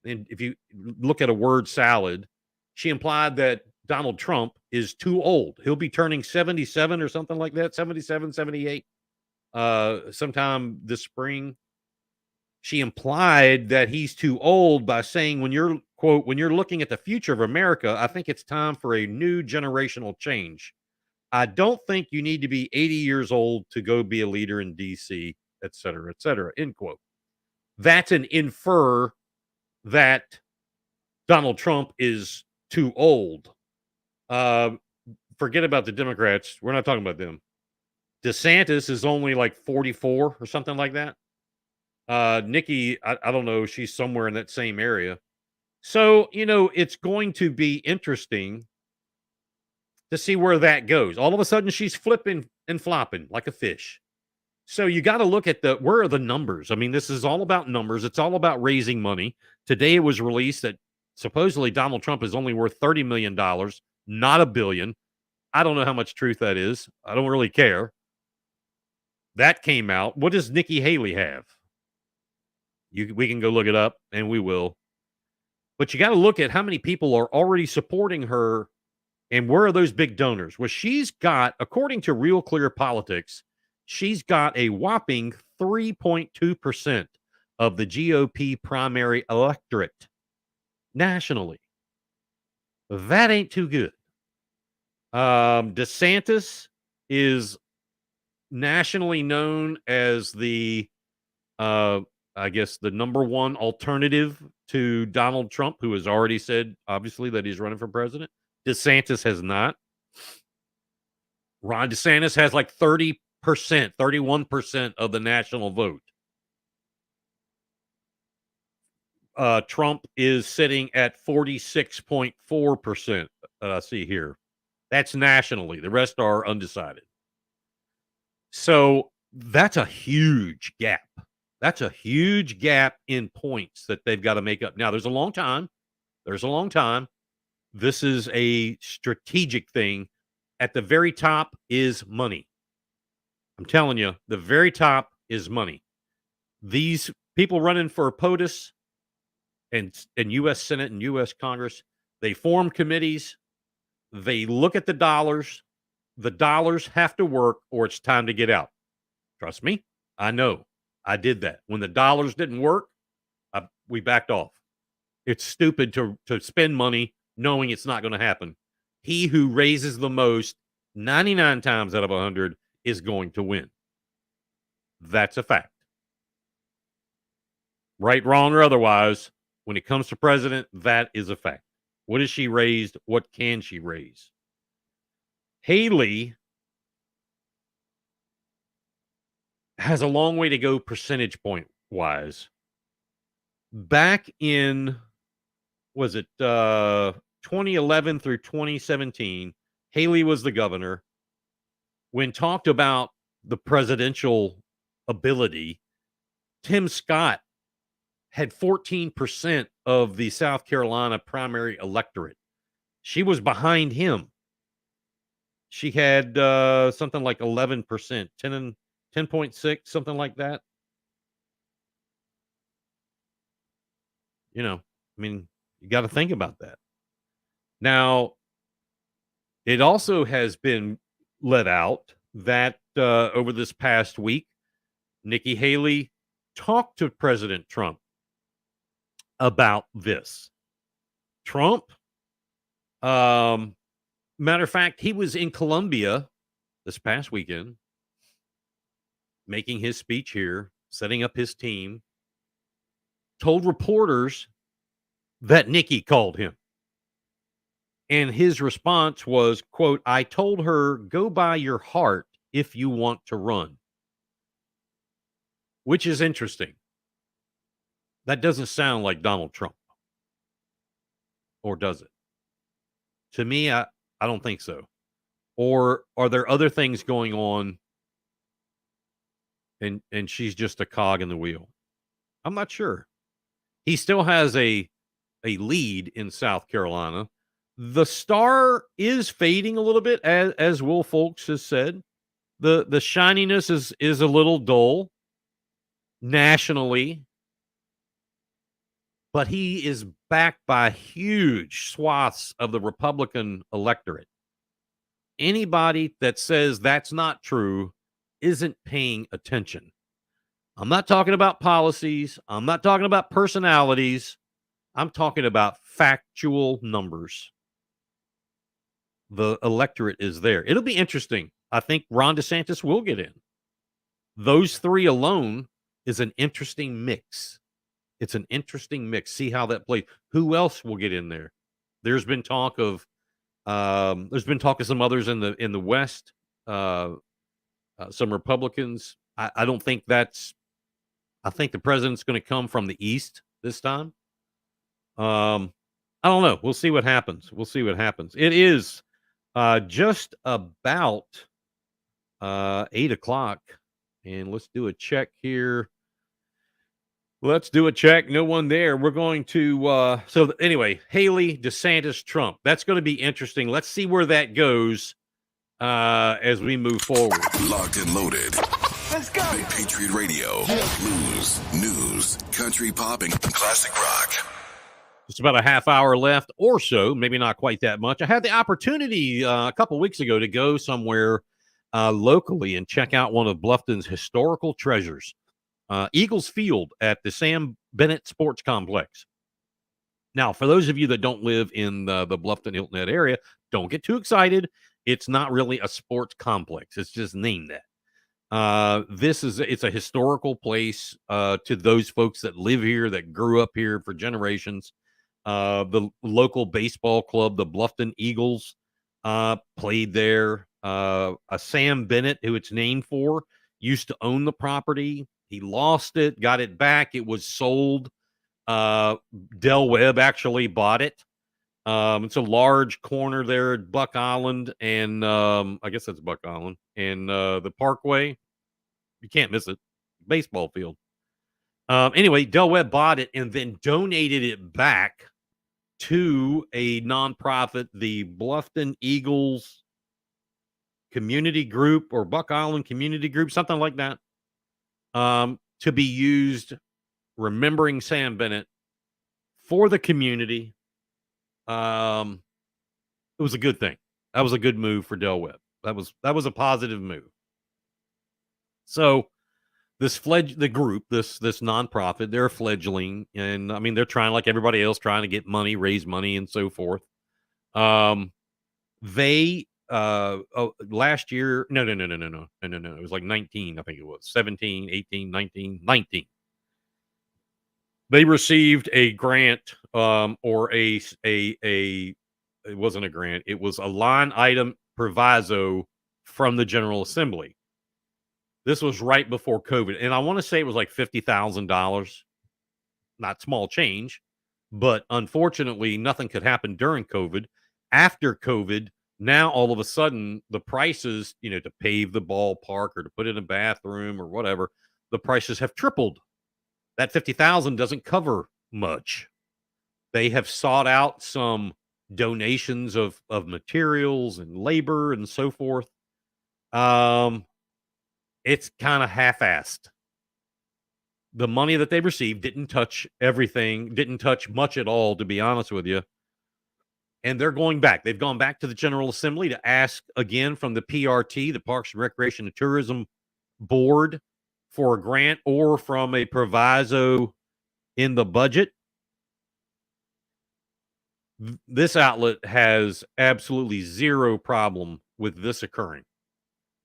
and if you look at a word salad, she implied that Donald Trump is too old. He'll be turning 77 or something like that, 77, 78, sometime this spring. She implied that he's too old by saying, when you're, quote, when you're looking at the future of America, I think it's time for a new generational change. I don't think you need to be 80 years old to go be a leader in D.C., et cetera, end quote. That's an infer that Donald Trump is too old. Uh, Forget about the Democrats. We're not talking about them. DeSantis is only like 44 or something like that. Nikki, I don't know. She's somewhere in that same area. So, it's going to be interesting to see where that goes. All of a sudden, she's flipping and flopping like a fish. So you got to look at where are the numbers? I mean, this is all about numbers. It's all about raising money. Today it was released that supposedly Donald Trump is only worth $30 million, not a billion. I don't know how much truth that is. I don't really care. That came out. What does Nikki Haley have? We can go look it up, and we will. But you got to look at how many people are already supporting her, and where are those big donors? Well, she's got, according to Real Clear Politics, she's got a whopping 3.2% of the GOP primary electorate nationally. That ain't too good. DeSantis is nationally known as the, I guess, the number one alternative to Donald Trump, who has already said, obviously, that he's running for president. DeSantis has not. Ron DeSantis has like 30%, 31% of the national vote. Trump is sitting at 46.4%. See here. That's nationally. The rest are undecided. So that's a huge gap. That's a huge gap in points that they've got to make up. Now, there's a long time. This is a strategic thing. At the very top is money. I'm telling you, the very top is money. These people running for POTUS and U.S. Senate and U.S. Congress, they form committees. They look at the dollars. The dollars have to work or it's time to get out. Trust me, I know. I did that. When the dollars didn't work, we backed off. It's stupid to spend money knowing it's not going to happen. He who raises the most 99 times out of 100 is going to win. That's a fact. Right, wrong, or otherwise, when it comes to president, that is a fact. What has she raised? What can she raise? Haley has a long way to go percentage point wise. Back in, was it 2011 through 2017, Haley was the governor. When talked about the presidential ability, Tim Scott had 14% of the South Carolina primary electorate. She was behind him. She had something like 11%, 10.6, something like that. I mean, you got to think about that. Now, it also has been let out that over this past week, Nikki Haley talked to President Trump about this. Trump, matter of fact, he was in Colombia this past weekend, making his speech here, setting up his team, told reporters that Nikki called him. And his response was, quote, "I told her, go by your heart if you want to run." Which is interesting. That doesn't sound like Donald Trump. Or does it? To me, I don't think so. Or are there other things going on and she's just a cog in the wheel? I'm not sure. He still has a lead in South Carolina. The star is fading a little bit, as Will Folks has said. The shininess is a little dull nationally, but he is backed by huge swaths of the Republican electorate. Anybody that says that's not true isn't paying attention. I'm not talking about policies. I'm not talking about personalities. I'm talking about factual numbers. The electorate is there. It'll be interesting. I think Ron DeSantis will get in. Those three alone is an interesting mix. It's an interesting mix. See how that plays. Who else will get in there? There's been talk of some others in the West, uh, some Republicans. I don't think that's. I think the president's going to come from the East this time. I don't know. We'll see what happens. We'll see what happens. It is just about 8 o'clock, and let's do a check here. Let's do a check. No one there. We're going to anyway, Haley, DeSantis, Trump. That's going to be interesting. Let's see where that goes as we move forward. Locked and loaded. Let's go. Big Patriot Radio. Blues, news, country pop, and classic rock. Just about a half hour left or so, maybe not quite that much. I had the opportunity a couple weeks ago to go somewhere locally and check out one of Bluffton's historical treasures, Eagles Field at the Sam Bennett Sports Complex. Now, for those of you that don't live in the Bluffton Hilton Head area, don't get too excited. It's not really a sports complex. It's just named that. It's a historical place to those folks that live here, that grew up here for generations. The local baseball club, the Bluffton Eagles, played there. A Sam Bennett, who it's named for, used to own the property. He lost it, got it back. It was sold. Del Webb actually bought it. It's a large corner there at Buck Island, and I guess that's Buck Island, and the Parkway. You can't miss it. Baseball field. Anyway, Del Webb bought it and then donated it back to a nonprofit, the Bluffton Eagles Community Group or Buck Island Community Group, something like that, to be used remembering Sam Bennett for the community. It was a good thing. That was a good move for Del Webb. That was a positive move. So the group, this nonprofit, they're fledgling, and I mean they're trying like everybody else, trying to get money, raise money, and so forth. They last year, no, it was like 19, I think it was 17, 18, 19, 19. They received a grant, or it wasn't a grant, it was a line item proviso from the General Assembly. This was right before COVID, and I want to say it was like $50,000. Not small change, but unfortunately, nothing could happen during COVID. After COVID, now all of a sudden, the prices, to pave the ballpark or to put in a bathroom or whatever, the prices have tripled. That $50,000 doesn't cover much. They have sought out some donations of materials and labor and so forth. It's kind of half-assed. The money that they received didn't touch everything, didn't touch much at all, to be honest with you. And they're going back. They've gone back to the General Assembly to ask again from the PRT, the Parks and Recreation and Tourism Board, for a grant or from a proviso in the budget. This outlet has absolutely zero problem with this occurring.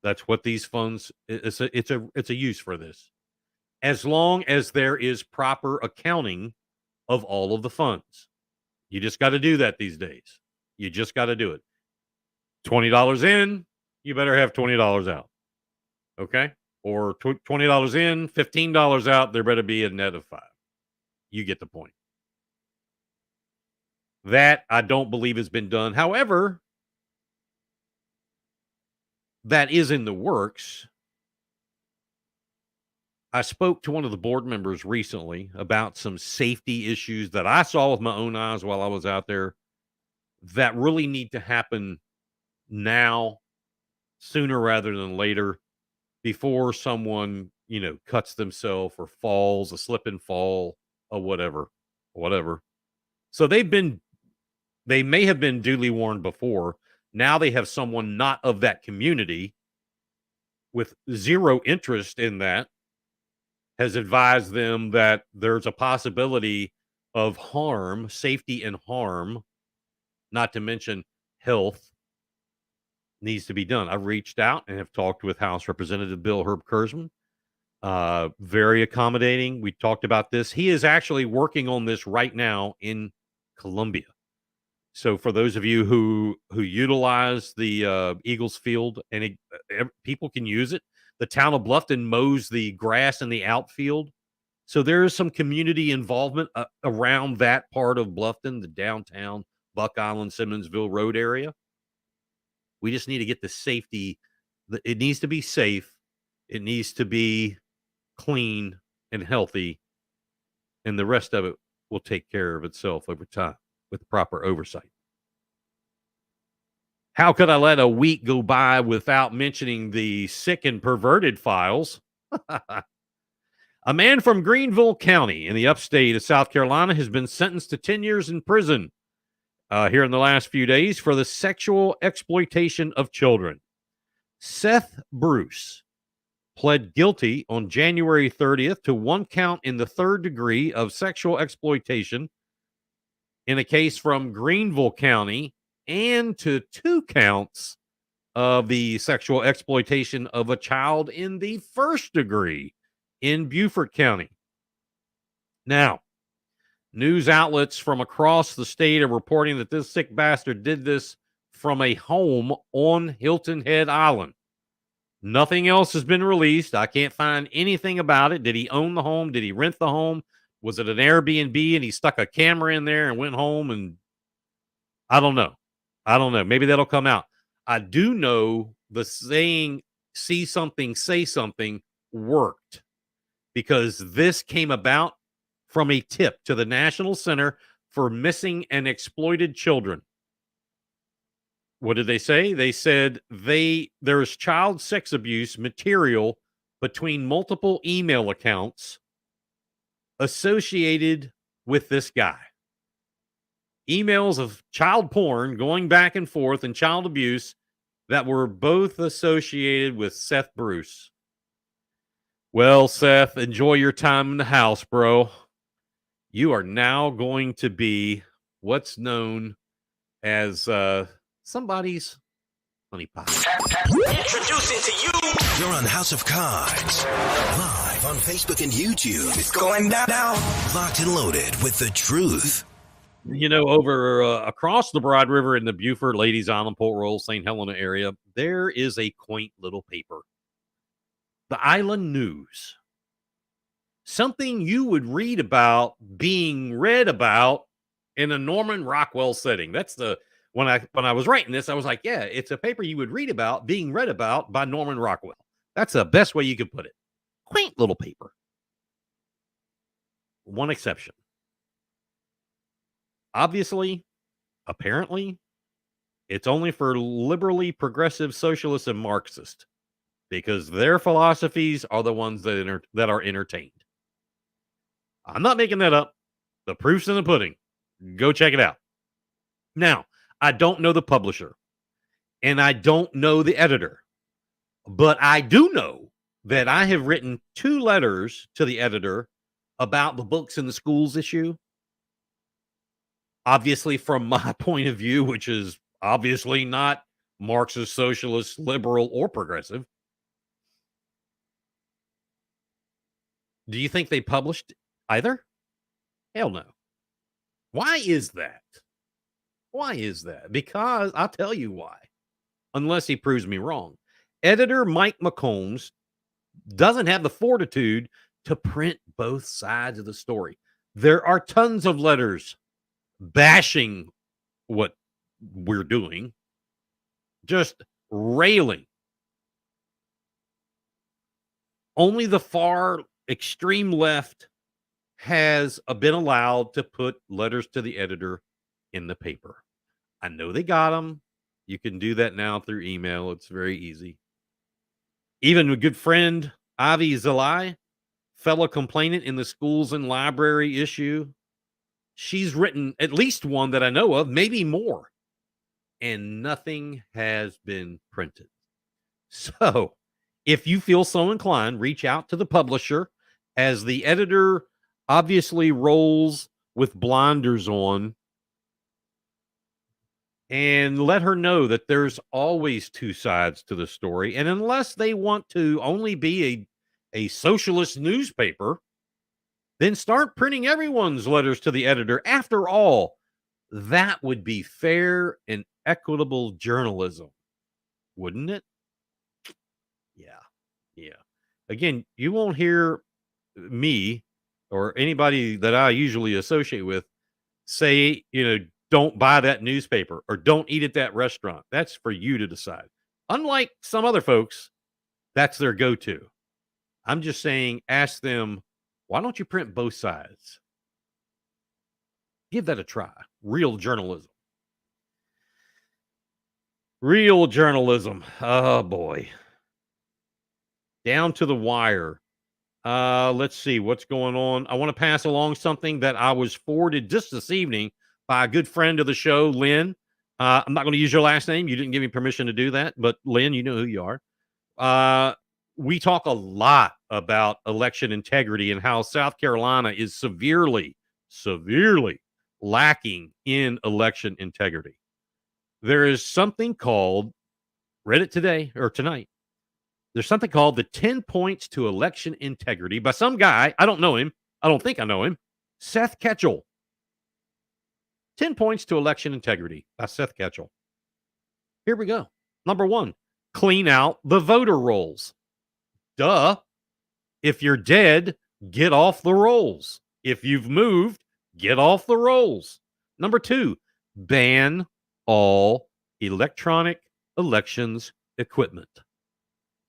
That's what these funds, it's a use for this. As long as there is proper accounting of all of the funds. You just got to do that these days. You just got to do it. $20 in, you better have $20 out. Okay? Or $20 in, $15 out, there better be a net of 5. You get the point. That I don't believe has been done. However, that is in the works. I spoke to one of the board members recently about some safety issues that I saw with my own eyes while I was out there that really need to happen now, sooner rather than later, before someone, cuts themselves or falls, a slip and fall, or whatever. So they may have been duly warned before. Now they have someone not of that community with zero interest in that has advised them that there's a possibility of harm, safety and harm, not to mention health, needs to be done. I've reached out and have talked with House Representative Bill Herb Kurzman. Very accommodating. We talked about this. He is actually working on this right now in Columbia. So for those of you who utilize the Eagles Field, and people can use it, the town of Bluffton mows the grass in the outfield. So there is some community involvement around that part of Bluffton, the downtown Buck Island, Simmonsville Road area. We just need to get the safety. It needs to be safe. It needs to be clean and healthy. And the rest of it will take care of itself over time with proper oversight. How could I let a week go by without mentioning the sick and perverted files? A man from Greenville County in the upstate of South Carolina has been sentenced to 10 years in prison here in the last few days for the sexual exploitation of children. Seth Bruce pled guilty on January 30th to one count in the third degree of sexual exploitation in a case from Greenville County and to 2 counts of the sexual exploitation of a child in the first degree in Beaufort County. Now, news outlets from across the state are reporting that this sick bastard did this from a home on Hilton Head Island. Nothing else has been released. I can't find anything about it. Did he own the home? Did he rent the home? Was it an Airbnb and he stuck a camera in there and went home? And I don't know. Maybe that'll come out. I do know the saying, see something, say something, worked, because this came about from a tip to the National Center for Missing and Exploited Children. What did they say? They said there is child sex abuse material between multiple email accounts associated with this guy. Emails of child porn going back and forth and child abuse that were both associated with Seth Bruce. Well, Seth, enjoy your time in the house, bro. You are now going to be what's known as somebody's honey pie. Introducing to you. You're on House of Cards, live on Facebook and YouTube. It's going down now. Locked and loaded with the truth. You know, over across the Broad River in the Beaufort, Ladies Island, Port Royal, St. Helena area, there is a quaint little paper, the Island News. Something you would read about being read about in a Norman Rockwell setting. That's when I was writing this, I was like, yeah, it's a paper you would read about being read about by Norman Rockwell. That's the best way you could put it. Quaint little paper. One exception. Obviously, apparently, it's only for liberally progressive socialists and Marxists, because their philosophies are the ones that are entertained. I'm not making that up. The proof's in the pudding. Go check it out. Now, I don't know the publisher, and I don't know the editor, but I do know that I have written 2 letters to the editor about the books in the schools issue. Obviously, from my point of view, which is obviously not Marxist, socialist, liberal, or progressive. Do you think they published either? Hell no. Why is that? Why is that? Because I'll tell you why, unless he proves me wrong. Editor Mike McCombs doesn't have the fortitude to print both sides of the story. There are tons of letters bashing what we're doing, just railing. Only the far extreme left has been allowed to put letters to the editor in the paper. I know they got them. You can do that now through email. It's very easy. Even a good friend, Avi Zalai, fellow complainant in the schools and library issue, she's written at least one that I know of, maybe more, and nothing has been printed. So if you feel so inclined, reach out to the publisher, as the editor obviously rolls with blinders on, and let her know that there's always 2 sides to the story. And unless they want to only be a socialist newspaper, then start printing everyone's letters to the editor. After all, that would be fair and equitable journalism, wouldn't it? Yeah. Yeah. Again, you won't hear me or anybody that I usually associate with say, don't buy that newspaper or don't eat at that restaurant. That's for you to decide. Unlike some other folks, that's their go to. I'm just saying, ask them, why don't you print both sides? Give that a try. Real journalism. Real journalism. Oh, boy. Down to the wire. Let's see what's going on. I want to pass along something that I was forwarded just this evening by a good friend of the show, Lynn. I'm not going to use your last name. You didn't give me permission to do that, but Lynn, you know who you are. We talk a lot about election integrity and how South Carolina is severely lacking in election integrity. There is something called, read it today or tonight. There's something called the 10 Points to Election Integrity by some guy. I don't know him. I don't think I know him. Seth Ketchel. 10 Points to Election Integrity by Seth Ketchel. Here we go. Number 1, clean out the voter rolls. Duh. If you're dead, get off the rolls. If you've moved, get off the rolls. Number 2, ban all electronic elections equipment.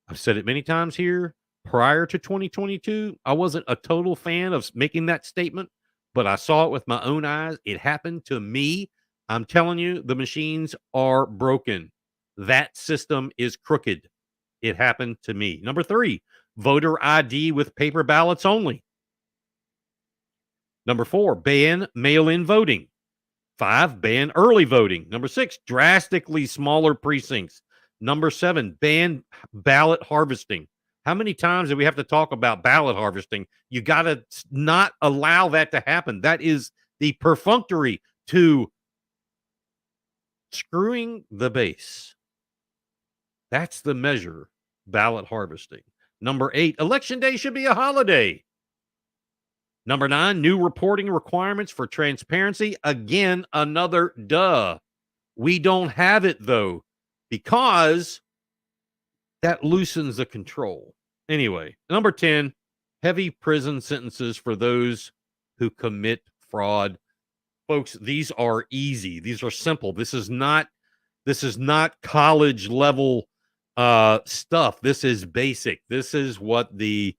I've said it many times here. Prior to 2022, I wasn't a total fan of making that statement, but I saw it with my own eyes. It happened to me. I'm telling you, the machines are broken. That system is crooked. It happened to me. Number 3, voter ID with paper ballots only. Number 4, ban mail-in voting. 5, ban early voting. Number 6, drastically smaller precincts. Number 7, ban ballot harvesting. How many times do we have to talk about ballot harvesting? You got to not allow that to happen. That is the perfunctory to screwing the base. That's the measure, ballot harvesting. Number 8, election day should be a holiday. Number 9, new reporting requirements for transparency. Again, another duh. We don't have it, though, because that loosens the control. Anyway, number 10, heavy prison sentences for those who commit fraud. Folks, these are easy. These are simple. This is not college level stuff. This is basic. This is what the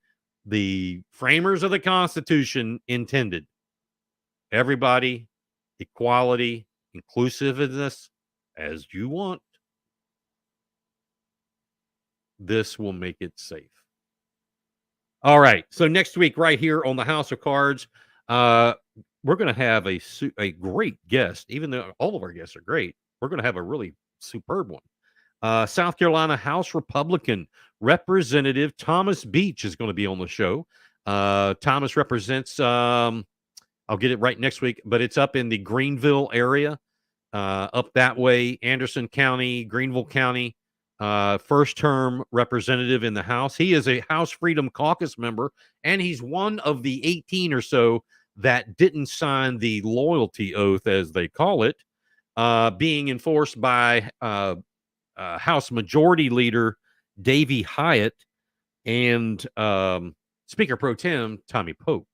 framers of the Constitution intended. Everybody, equality, inclusiveness, as you want. This will make it safe. All right. So next week, right here on the House of Cards, we're going to have a great guest. Even though all of our guests are great, we're going to have a really superb one. South Carolina House Republican Representative Thomas Beach is going to be on the show. Thomas represents, I'll get it right next week, but it's up in the Greenville area, up that way, Anderson County, Greenville County. First term representative in the House. He is a House Freedom Caucus member, and he's one of the 18 or so that didn't sign the loyalty oath, as they call it, being enforced by House Majority Leader Davey Hyatt and Speaker Pro Tem Tommy Pope.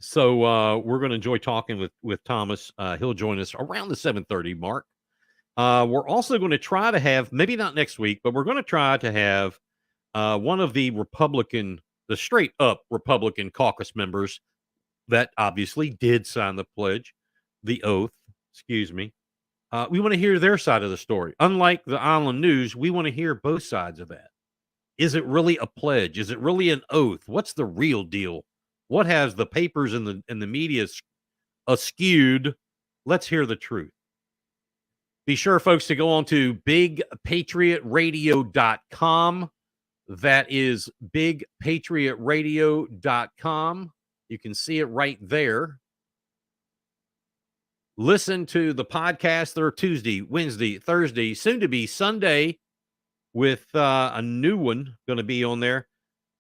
So we're going to enjoy talking with Thomas. He'll join us around the 7:30 mark. We're also going to try to have, maybe not next week, but we're going to try to have one of the straight up Republican caucus members that obviously did sign the oath, excuse me. We want to hear their side of the story. Unlike the Island News, we want to hear both sides of that. Is it really a pledge? Is it really an oath? What's the real deal? What has the papers and the media askewed? Let's hear the truth. Be sure, folks, to go on to bigpatriotradio.com. That is bigpatriotradio.com. You can see it right there. Listen to the podcast. They're Tuesday, Wednesday, Thursday, soon to be Sunday, with a new one going to be on there.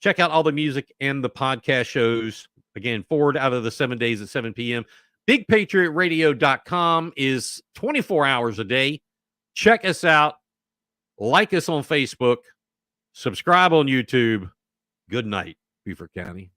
Check out all the music and the podcast shows. Again, 4 out of the 7 days at 7 p.m. BigPatriotRadio.com is 24 hours a day. Check us out. Like us on Facebook. Subscribe on YouTube. Good night, Beaufort County.